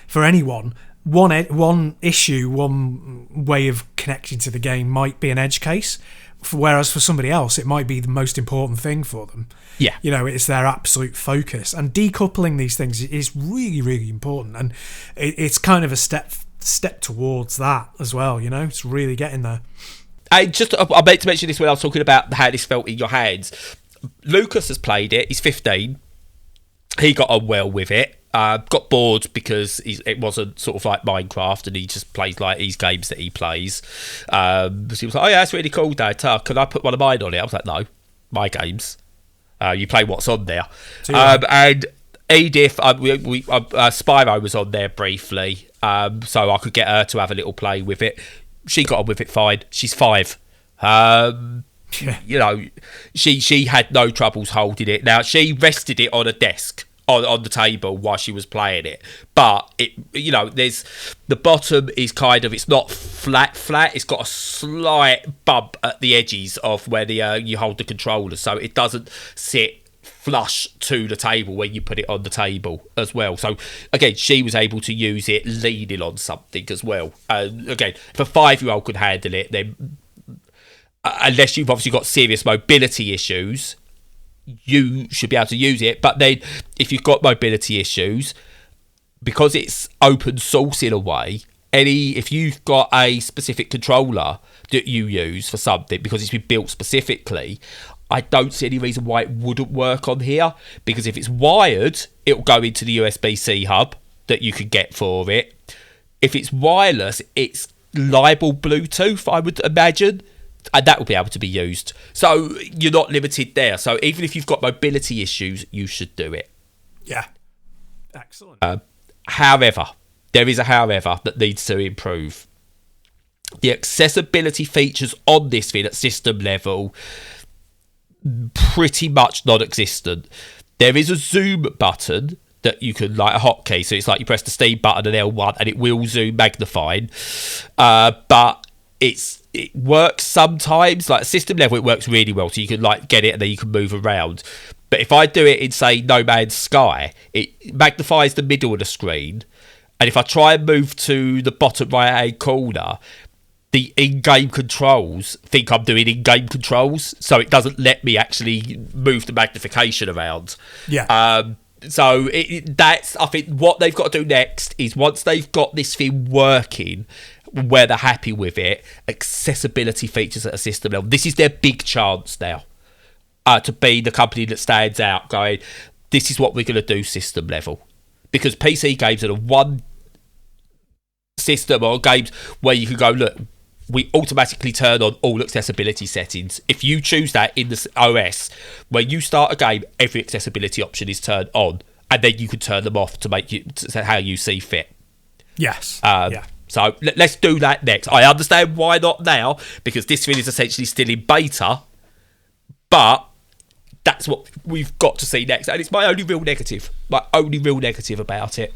[SPEAKER 2] for anyone, one issue, one way of connecting to the game might be an edge case, whereas for somebody else, it might be the most important thing for them.
[SPEAKER 1] Yeah.
[SPEAKER 2] It's their absolute focus. And decoupling these things is really, really important. And it's kind of a step towards that as well, It's really getting there.
[SPEAKER 1] I meant to mention this when I was talking about how this felt in your hands. Lucas has played it. He's 15. He got on well with it. Got bored because it wasn't sort of like Minecraft, and he just plays like these games that he plays. So he was like, "Oh yeah, that's really cool, Dad. Can I put one of mine on it?" I was like, "No, my games. You play what's on there." And Edith, Spyro was on there briefly, so I could get her to have a little play with it. She got on with it fine. She's 5. She had no troubles holding it. Now, she rested it on a desk on the table while she was playing it, but there's the bottom is kind of, it's not flat. It's got a slight bump at the edges of where you hold the controller, so it doesn't sit flush to the table when you put it on the table as well. So again, she was able to use it leaning on something as well. Again, if a 5-year-old could handle it, then unless you've obviously got serious mobility issues, you should be able to use it. But then if you've got mobility issues, because it's open source in a way, if you've got a specific controller that you use for something because it's been built specifically, I don't see any reason why it wouldn't work on here, because if it's wired, it'll go into the USB-C hub that you could get for it. If it's wireless, it's liable Bluetooth, I would imagine, and that will be able to be used. So you're not limited there. So even if you've got mobility issues, you should do it.
[SPEAKER 2] Yeah. Excellent.
[SPEAKER 1] However, there is a however that needs to improve. The accessibility features on this thing at system level, pretty much non-existent. There is a zoom button that you can, like a hotkey, so it's like you press the Steam button and L1 and it will zoom magnified, but it works sometimes. Like system level, it works really well, so you can like get it and then you can move around. But if I do it in, say, No Man's Sky, it magnifies the middle of the screen, and if I try and move to the bottom right hand corner, the in-game controls think I'm doing in-game controls, so it doesn't let me actually move the magnification around.
[SPEAKER 2] Yeah.
[SPEAKER 1] So that's, I think, what they've got to do next is, once they've got this thing working, where they're happy with it, accessibility features at a system level. This is their big chance now, to be the company that stands out, going, this is what we're going to do system level. Because PC games are the one system or games where you can go, look, we automatically turn on all accessibility settings. If you choose that in the OS, when you start a game, every accessibility option is turned on, and then you can turn them off to make you to how you see fit.
[SPEAKER 2] Yes.
[SPEAKER 1] Yeah. So let's do that next. I understand why not now, because this thing is essentially still in beta, but that's what we've got to see next, and it's my only real negative. My only real negative about it.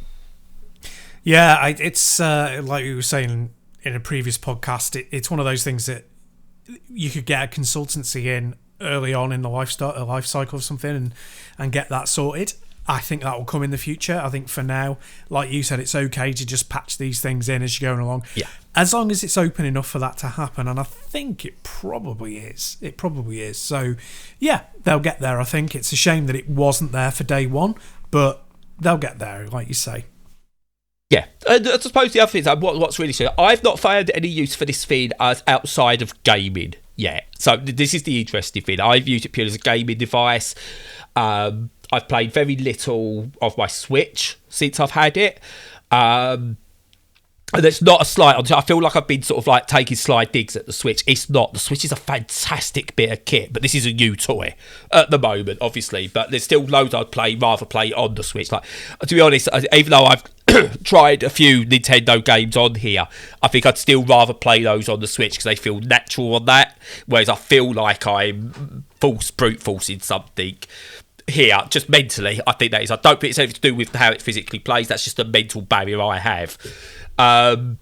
[SPEAKER 2] Yeah, it's like we were saying in a previous podcast, it's one of those things that you could get a consultancy in early on in the life cycle of something and get that sorted. I think that will come in the future. I think for now, like you said, it's okay to just patch these things in as you're going along.
[SPEAKER 1] Yeah.
[SPEAKER 2] As long as it's open enough for that to happen, and I think it probably is. It probably is. So, yeah, they'll get there, I think. It's a shame that it wasn't there for day one, but they'll get there, like you say.
[SPEAKER 1] Yeah, and I suppose the other thing is, what's really true, I've not found any use for this thing as outside of gaming yet. So this is the interesting thing. I've used it purely as a gaming device. I've played very little of my Switch since I've had it. And it's not a slight. I feel like I've been sort of like taking sly digs at the Switch. It's not. The Switch is a fantastic bit of kit, but this is a new toy at the moment, obviously. But there's still loads I'd rather play on the Switch. Like, to be honest, even though I've tried a few Nintendo games on here, I think I'd still rather play those on the Switch because they feel natural on that. Whereas I feel like I'm brute forcing something here, just mentally. I think that is. I don't think it's anything to do with how it physically plays. That's just a mental barrier I have. And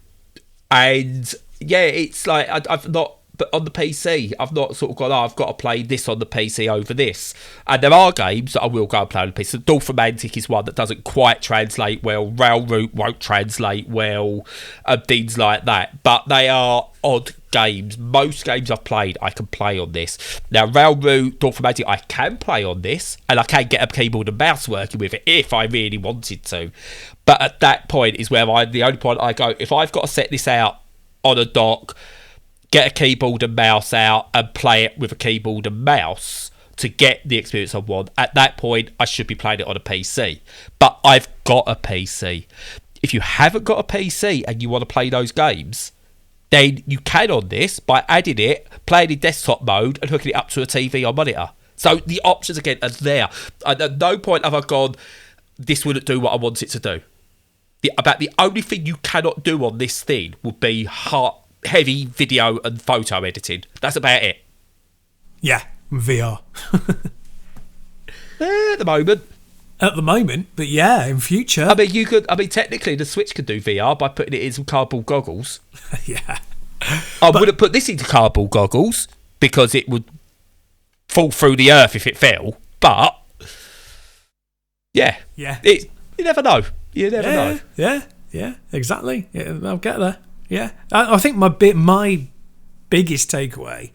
[SPEAKER 1] yeah, it's like I've not, but on the PC, I've not sort of gone, I've got to play this on the PC over this. And there are games that I will go and play on the PC. So Dorfromantic is one that doesn't quite translate well. Railroute won't translate well, and things like that. But they are odd games. Most games I've played, I can play on this. Now, Railroute, Dorfromantic, I can play on this, and I can get a keyboard and mouse working with it if I really wanted to. But at that point is where the only point I go, if I've got to set this out on a dock, get a keyboard and mouse out and play it with a keyboard and mouse to get the experience I want, at that point I should be playing it on a PC. But I've got a PC. If you haven't got a PC and you want to play those games, then you can on this by adding it, playing in desktop mode and hooking it up to a TV or monitor. So the options again are there. At no point have I gone, this wouldn't do what I want it to do. About the only thing you cannot do on this thing would be heavy video and photo editing. That's about it.
[SPEAKER 2] Yeah, VR.
[SPEAKER 1] At the moment.
[SPEAKER 2] At the moment, but yeah, in future.
[SPEAKER 1] I mean, technically the Switch could do VR by putting it in some cardboard goggles.
[SPEAKER 2] Yeah.
[SPEAKER 1] I wouldn't put this into cardboard goggles because it would fall through the earth if it fell. But yeah. You never know. You never know.
[SPEAKER 2] Yeah, exactly. Yeah, I'll get there. Yeah, I think my biggest takeaway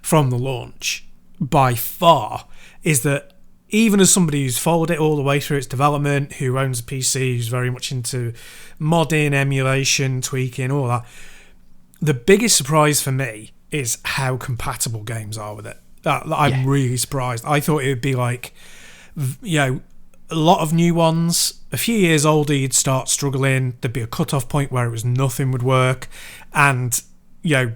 [SPEAKER 2] from the launch by far is that even as somebody who's followed it all the way through its development, who owns a PC, who's very much into modding, emulation, tweaking, all that, the biggest surprise for me is how compatible games are with it. I'm really surprised. I thought it would be like, a lot of new ones, a few years older, you'd start struggling. There'd be a cut-off point where it was nothing would work, and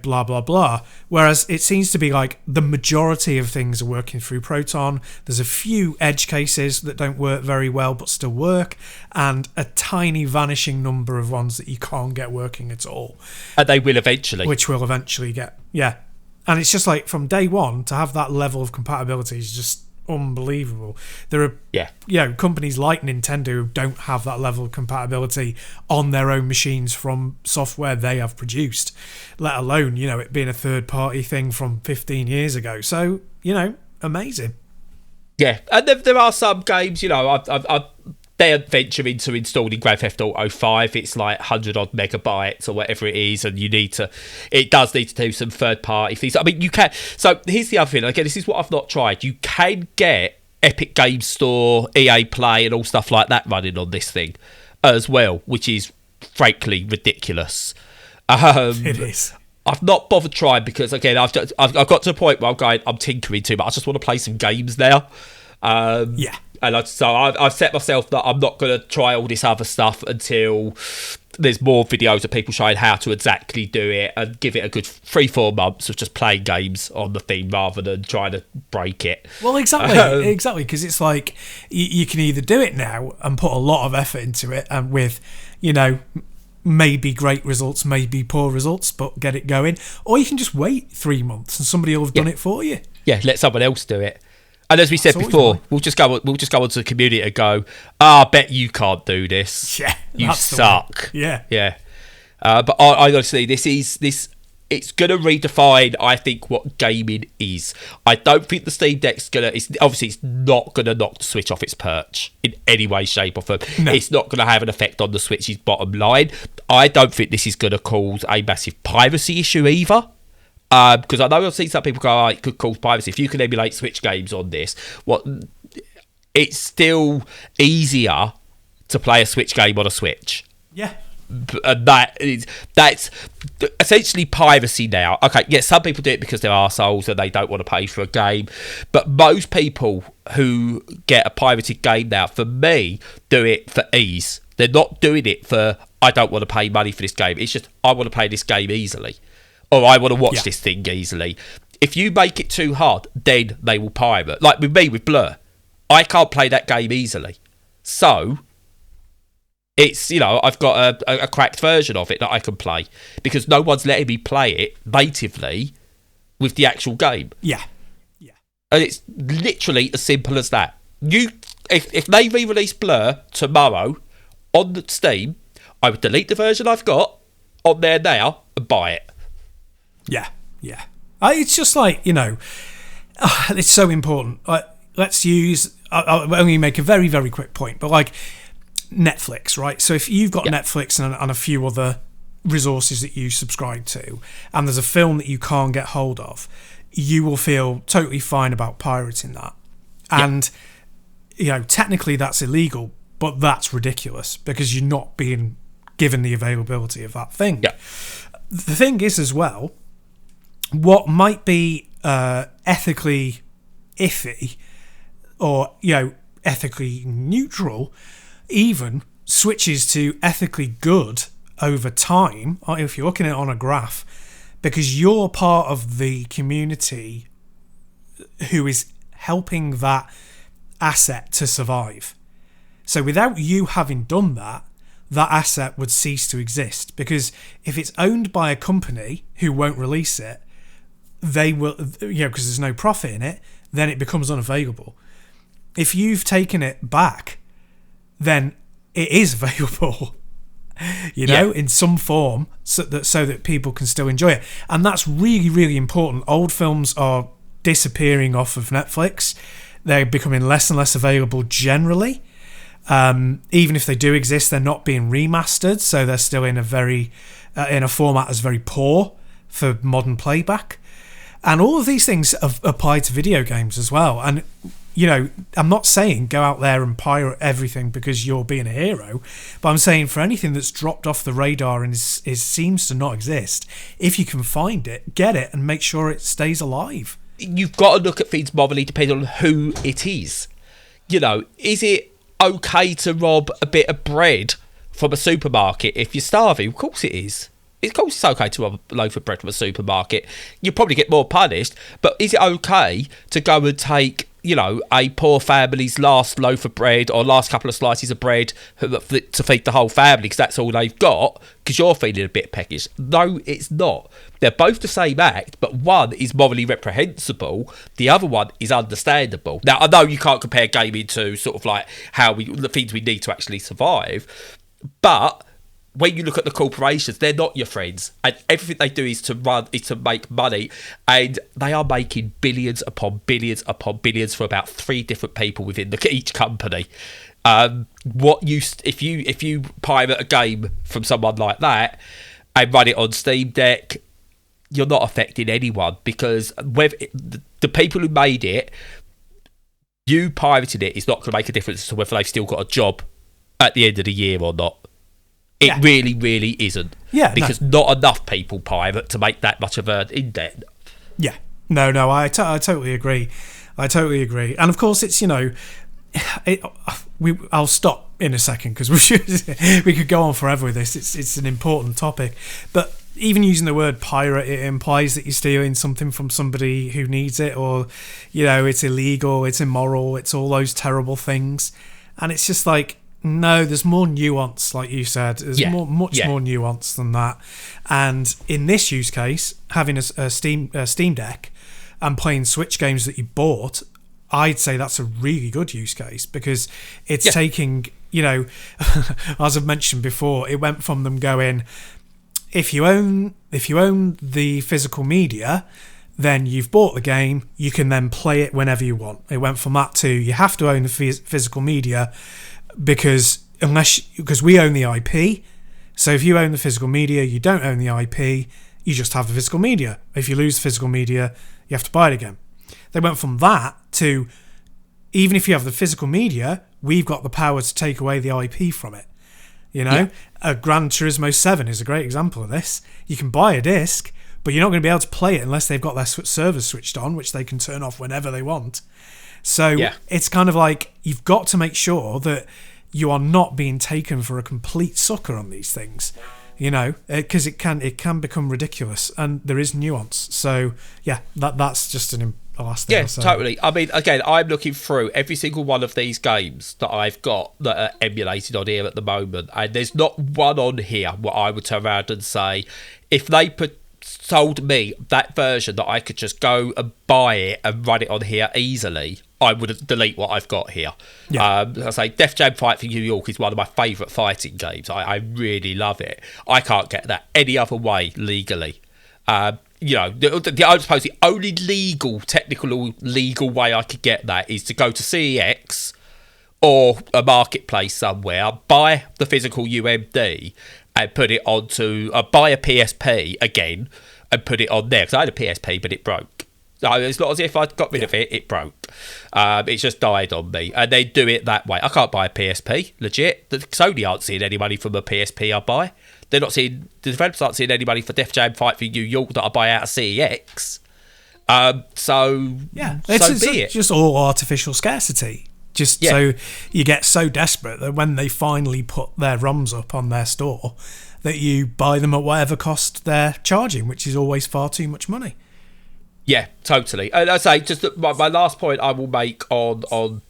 [SPEAKER 2] blah blah blah. Whereas it seems to be like the majority of things are working through Proton. There's a few edge cases that don't work very well but still work, and a tiny vanishing number of ones that you can't get working at all.
[SPEAKER 1] And they will eventually.
[SPEAKER 2] Which will eventually get, yeah. And it's just like from day one to have that level of compatibility is just unbelievable. There are companies like Nintendo who don't have that level of compatibility on their own machines from software they have produced, let alone it being a third party thing from 15 years ago. So amazing.
[SPEAKER 1] Yeah, and there are some games, they venture into installing Grand Theft Auto 5. It's like 100 odd megabytes or whatever it is, and it does need to do some third party things. I mean, you can. So here's the other thing. Again, this is what I've not tried. You can get Epic Games Store, EA Play, and all stuff like that running on this thing as well, which is frankly ridiculous.
[SPEAKER 2] It is.
[SPEAKER 1] I've not bothered trying because again, I've got to a point where I'm tinkering too much. I just want to play some games now. And I've set myself that I'm not going to try all this other stuff until there's more videos of people showing how to exactly do it, and give it a good 3-4 months of just playing games on the theme rather than trying to break it.
[SPEAKER 2] Well, exactly, because it's like you can either do it now and put a lot of effort into it, and with, maybe great results, maybe poor results, but get it going, or you can just wait 3 months and somebody will have done it for you.
[SPEAKER 1] Yeah, let someone else do it. And as we said before, we'll just go onto the community and go, I bet you can't do this.
[SPEAKER 2] Yeah,
[SPEAKER 1] you suck.
[SPEAKER 2] Yeah.
[SPEAKER 1] But I honestly, it's going to redefine, I think, what gaming is. I don't think the Steam Deck's it's not going to knock the Switch off its perch in any way, shape or form. No. It's not going to have an effect on the Switch's bottom line. I don't think this is going to cause a massive piracy issue either. Because I know I've seen some people go, it could cause piracy. If you can emulate Switch games on this, it's still easier to play a Switch game on a Switch.
[SPEAKER 2] Yeah.
[SPEAKER 1] And that's essentially piracy now. Okay, yeah, some people do it because they're arseholes and they don't want to pay for a game. But most people who get a pirated game now, for me, do it for ease. They're not doing it for, I don't want to pay money for this game. It's just, I want to play this game easily. Or I want to watch this thing easily. If you make it too hard, then they will pirate. Like with me, with Blur. I can't play that game easily. So, it's, I've got a cracked version of it that I can play. Because no one's letting me play it natively with the actual game.
[SPEAKER 2] Yeah.
[SPEAKER 1] And it's literally as simple as that. If they re-release Blur tomorrow on the Steam, I would delete the version I've got on there now and buy it.
[SPEAKER 2] Yeah. It's just like, it's so important. Let's use, I'll only make a very, very quick point, but like Netflix, right? So if you've got Netflix and a few other resources that you subscribe to, and there's a film that you can't get hold of, you will feel totally fine about pirating that. And, technically that's illegal, but that's ridiculous because you're not being given the availability of that thing.
[SPEAKER 1] Yeah.
[SPEAKER 2] The thing is as well, what might be ethically iffy or ethically neutral even switches to ethically good over time if you're looking at it on a graph, because you're part of the community who is helping that asset to survive. So without you having done that asset would cease to exist, because if it's owned by a company who won't release it, they will, because there's no profit in it, then it becomes unavailable. If you've taken it back, then it is available, in some form, so that people can still enjoy it. And that's really, really important. Old films are disappearing off of Netflix. They're becoming less and less available generally. Even if they do exist, they're not being remastered, so they're still in a format that's very poor for modern playback. And all of these things apply to video games as well. And I'm not saying go out there and pirate everything because you're being a hero, but I'm saying for anything that's dropped off the radar and seems to not exist, if you can find it, get it and make sure it stays alive.
[SPEAKER 1] You've got to look at things morally depending on who it is. Is it okay to rob a bit of bread from a supermarket if you're starving? Of course it is. Of course it's okay to rob a loaf of bread from a supermarket. You probably get more punished, but is it okay to go and take, you know, a poor family's last loaf of bread or last couple of slices of bread to feed the whole family because that's all they've got because you're feeling a bit peckish? No, it's not. They're both the same act, but one is morally reprehensible, the other one is understandable. Now, I know you can't compare gaming to sort of like the things we need to actually survive, but when you look at the corporations, they're not your friends, and everything they do is to make money, and they are making billions upon billions upon billions for about 3 different people within each company. If you pirate a game from someone like that and run it on Steam Deck, you're not affecting anyone because the people who made it, you pirating it is not going to make a difference to whether they've still got a job at the end of the year or not. It really, really isn't.
[SPEAKER 2] Yeah,
[SPEAKER 1] because not enough people pirate to make that much of an indent.
[SPEAKER 2] Yeah, no, I totally agree. And of course, it's, you know, I'll stop in a second because we could go on forever with this. It's an important topic, but even using the word pirate, it implies that you're stealing something from somebody who needs it, or, you know, it's illegal, it's immoral, it's all those terrible things, and it's just like, no, there's more nuance, like you said. There's much more nuance than that. And in this use case, having a Steam Deck and playing Switch games that you bought, I'd say that's a really good use case because it's taking, you know, as I've mentioned before, it went from them going, if you own the physical media, then you've bought the game, you can then play it whenever you want. It went from that to you have to own the physical media because we own the IP. So if you own the physical media, you don't own the IP, you just have the physical media. If you lose the physical media, you have to buy it again. They went from that to, even if you have the physical media, we've got the power to take away the IP from it. You know, Gran Turismo 7 is a great example of this. You can buy a disc, but you're not going to be able to play it unless they've got their servers switched on, which they can turn off whenever they want. So it's kind of like you've got to make sure that you are not being taken for a complete sucker on these things, you know, because it can become ridiculous, and there is nuance. So that's just the last thing.
[SPEAKER 1] Yeah, totally. I mean, again, I'm looking through every single one of these games that I've got that are emulated on here at the moment, and there's not one on here where I would turn around and say, if they told me that version that I could just go and buy it and run it on here easily, I would delete what I've got here. I say Def Jam Fight for New York is one of my favourite fighting games. I really love it. I can't get that any other way legally. You know, I suppose the only legal way I could get that is to go to CEX or a marketplace somewhere, buy the physical UMD and put it onto, buy a PSP again and put it on there. Because I had a PSP, but it broke. So it's not as if I got rid of it, it broke. It just died on me. And they do it that way. I can't buy a PSP, legit. Sony aren't seeing any money from a PSP I buy. They're not seeing, the developers aren't seeing any money for Def Jam Fight for New York that I buy out of CEX. It's
[SPEAKER 2] just all artificial scarcity. So you get so desperate that when they finally put their ROMs up on their store, that you buy them at whatever cost they're charging, which is always far too much money.
[SPEAKER 1] Yeah, totally. And I say, just my last point I will make on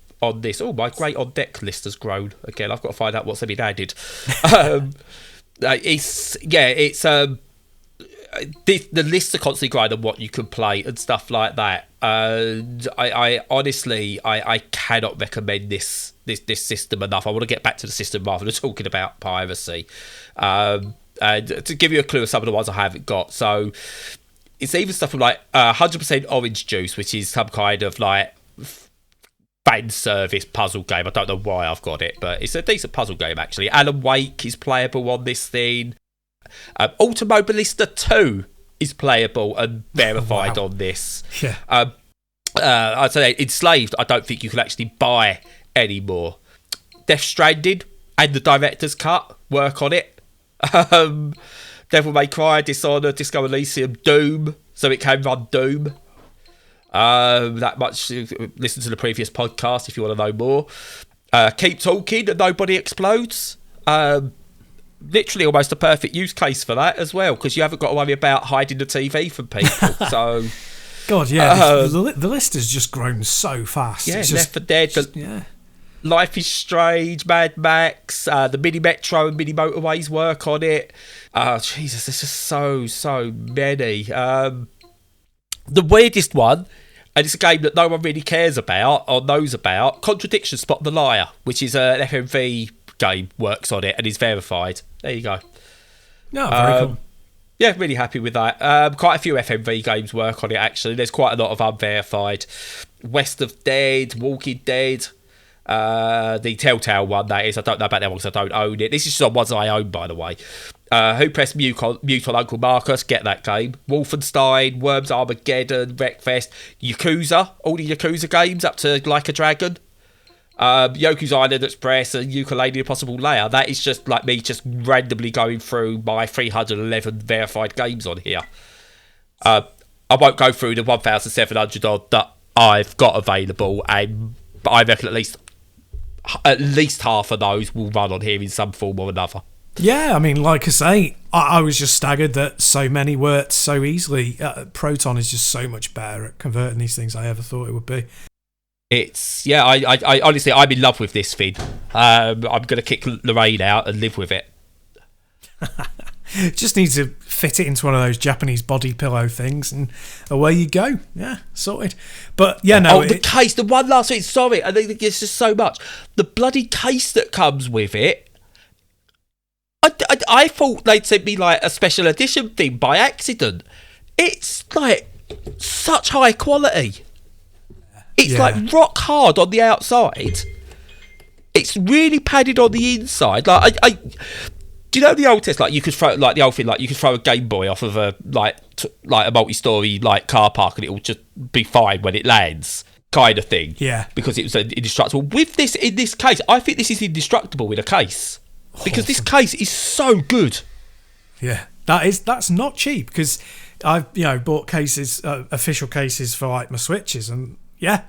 [SPEAKER 1] this. Oh, my great on deck list has grown again. I've got to find out what's been added. The lists are constantly growing on what you can play and stuff like that. And I honestly cannot recommend this system enough. I want to get back to the system rather than talking about piracy. And to give you a clue of some of the ones I haven't got, so it's even stuff from like 100% Orange Juice, which is some kind of like fan service puzzle game. I don't know why I've got it, but it's a decent puzzle game actually. Alan Wake is playable on this thing. Automobilista 2 is playable and verified on this.
[SPEAKER 2] Yeah.
[SPEAKER 1] I'd say Enslaved, I don't think you can actually buy anymore. Death Stranding and the director's cut work on it. Devil May Cry, Dishonored, Disco Elysium, Doom, so it can run Doom. That much. Listen to the previous podcast if you want to know more. Keep talking and nobody explodes. Literally almost a perfect use case for that as well, because you haven't got to worry about hiding the TV from people. So,
[SPEAKER 2] God, yeah, the list has just grown so fast.
[SPEAKER 1] Yeah,
[SPEAKER 2] it's
[SPEAKER 1] Left 4 Dead, Life is Strange, Mad Max, the Mini Metro and Mini Motorways work on it. Jesus, there's just so many. The weirdest one, and it's a game that no one really cares about or knows about, Contradiction Spot the Liar, which is an FMV game, works on it and is verified. There you go.
[SPEAKER 2] No, very cool.
[SPEAKER 1] Yeah, really happy with that. Quite a few FMV games work on it, actually. There's quite a lot of unverified. West of Dead, Walking Dead, the Telltale one, that is. I don't know about that one because I don't own it. This is just on ones I own, by the way. Who Pressed Mute on Uncle Marcus? Get that game. Wolfenstein, Worms Armageddon, Wreckfest, Yakuza, all the Yakuza games up to Like a Dragon. Yoku's Island Express and Ukulele Impossible Layer. That is just like me just randomly going through my 311 verified games on here. I won't go through the 1,700 odd that I've got available, and I reckon at least half of those will run on here in some form or another.
[SPEAKER 2] Yeah, I mean, like I say, I was just staggered that so many worked so easily. Proton is just so much better at converting these things than I ever thought it would be.
[SPEAKER 1] It's, yeah, I honestly, I'm in love with this thing. I'm going to kick Lorraine out and live with it.
[SPEAKER 2] Just need to fit it into one of those Japanese body pillow things and away you go. Yeah, sorted. But yeah, no.
[SPEAKER 1] The case, the one last thing, sorry, I think it's just so much. The bloody case that comes with it, I thought they'd sent me like a special edition thing by accident. It's like such high quality. It's like rock hard on the outside. It's really padded on the inside. Like do you know the old test? Like you could throw like the old thing, like you could throw a Game Boy off of a like a multi-story like car park and it will just be fine when it lands, kind of thing.
[SPEAKER 2] Yeah.
[SPEAKER 1] Because it was indestructible. With this, in this case, I think this is indestructible in a case because this case is so good.
[SPEAKER 2] Yeah, that's not cheap because I've bought cases, official cases for like my Switches and. Yeah,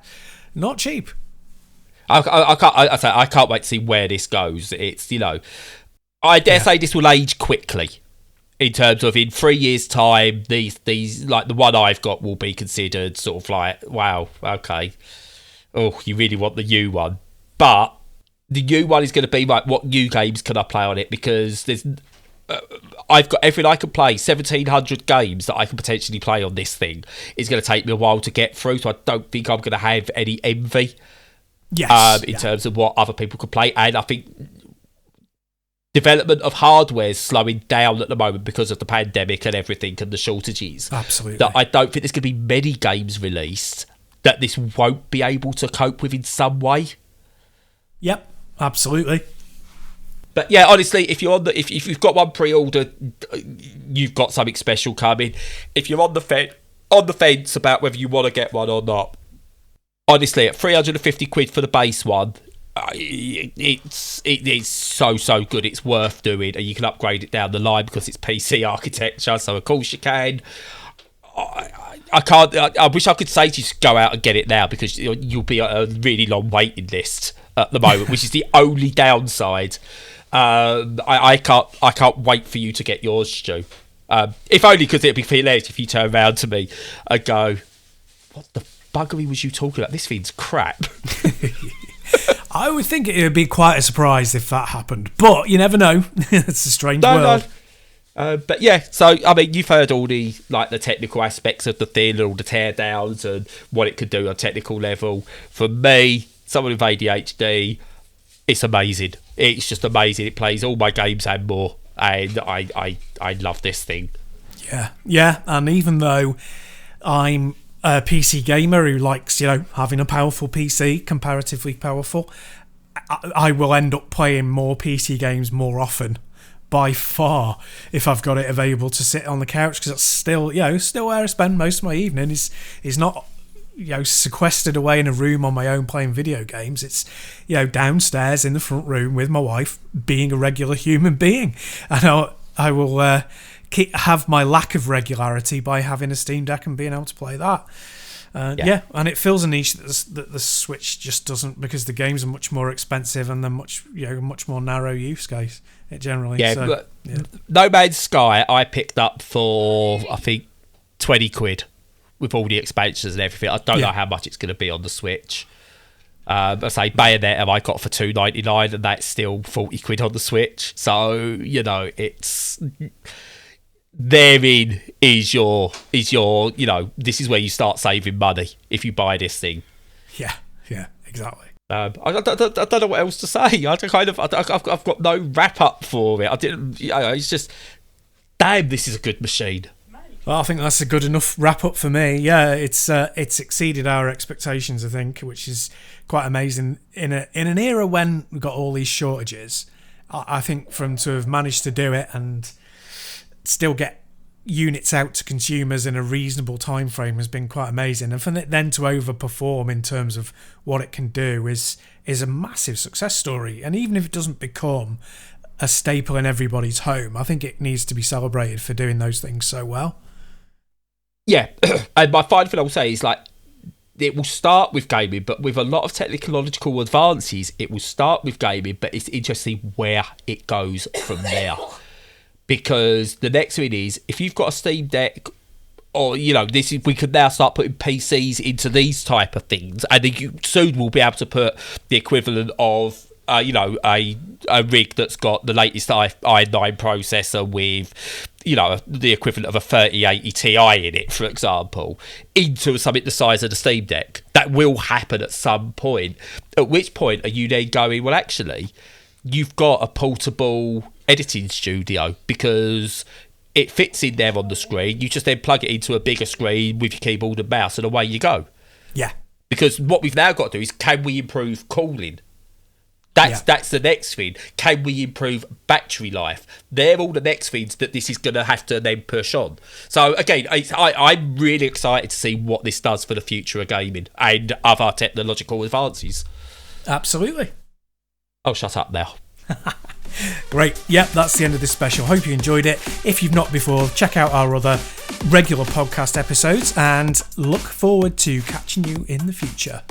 [SPEAKER 2] not cheap.
[SPEAKER 1] I can't wait to see where this goes. It's, I dare say this will age quickly in terms of in 3 years' time, these like the one I've got will be considered sort of like, wow, okay. Oh, you really want the new one. But the new one is going to be like, what new games can I play on it? Because there's... I've got everything I can play, 1,700 games that I can potentially play on this thing. It's going to take me a while to get through, so I don't think I'm going to have any envy in terms of what other people can play. And I think development of hardware is slowing down at the moment because of the pandemic and everything and the shortages.
[SPEAKER 2] Absolutely.
[SPEAKER 1] That I don't think there's going to be many games released that this won't be able to cope with in some way.
[SPEAKER 2] Yep, absolutely.
[SPEAKER 1] But yeah, honestly, if you're if you've got one pre-order, you've got something special coming. If you're on the fence about whether you want to get one or not, honestly, at 350 quid for the base one, it is so good. It's worth doing, and you can upgrade it down the line because it's PC architecture. So of course you can. I can't. I wish I could say to you to go out and get it now because you'll be on a really long waiting list at the moment, which is the only downside. I can't wait for you to get yours, Stu. If only because it'd be hilarious if you turn around to me and go, "What the buggery was you talking about? This thing's crap."
[SPEAKER 2] I would think it would be quite a surprise if that happened, but you never know. It's a strange world.
[SPEAKER 1] No. But yeah, so I mean, you've heard all the technical aspects of the thing, all the teardowns and what it could do on a technical level. For me, someone with ADHD, it's amazing. It's just amazing. It plays all my games and more, and I love this thing.
[SPEAKER 2] Yeah, and even though I'm a PC gamer who likes, having a powerful PC, comparatively powerful, I will end up playing more PC games more often, by far, if I've got it available to sit on the couch, because it's still where I spend most of my evening is not sequestered away in a room on my own playing video games. It's downstairs in the front room with my wife, being a regular human being, and I will have my lack of regularity by having a Steam Deck and being able to play that. Yeah, and it fills a niche that the Switch just doesn't, because the games are much more expensive and they're much more narrow use case. It generally.
[SPEAKER 1] But No Man's Sky I picked up for I think £20 with all the expansions and everything. I don't know how much it's going to be on the Switch. I say Bayonetta I got for £2.99 and that's still £40 on the Switch. So it's. Therein is your this is where you start saving money if you buy this thing.
[SPEAKER 2] Yeah, exactly.
[SPEAKER 1] I don't know what else to say. I've got no wrap up for it. I didn't. It's just, damn, this is a good machine.
[SPEAKER 2] Well, I think that's a good enough wrap up for me. Yeah, it's exceeded our expectations, I think, which is quite amazing in an era when we've got all these shortages. I think for them to have managed to do it and still get units out to consumers in a reasonable time frame has been quite amazing, and for it then to overperform in terms of what it can do is a massive success story. And even if it doesn't become a staple in everybody's home, I think it needs to be celebrated for doing those things so well.
[SPEAKER 1] Yeah, and my final thing I'll say is, like, it will start with gaming, but with a lot of technological advances, it will start with gaming, but it's interesting where it goes from there. Because the next thing is, if you've got a Steam Deck, or we could now start putting PCs into these type of things, and then you soon will be able to put the equivalent of a rig that's got the latest i9 processor with the equivalent of a 3080 Ti in it, for example, into something the size of the Steam Deck. That will happen at some point. At which point are you then going, well, actually, you've got a portable editing studio because it fits in there on the screen. You just then plug it into a bigger screen with your keyboard and mouse, and away you go.
[SPEAKER 2] Yeah.
[SPEAKER 1] Because what we've now got to do is, can we improve cooling? That's the next thing. Can we improve battery life? They're all the next things that this is going to have to then push on. So again, I'm really excited to see what this does for the future of gaming and other technological advances.
[SPEAKER 2] Absolutely.
[SPEAKER 1] Oh, shut up now.
[SPEAKER 2] Great. Yep, that's the end of this special. Hope you enjoyed it. If you've not before, check out our other regular podcast episodes and look forward to catching you in the future.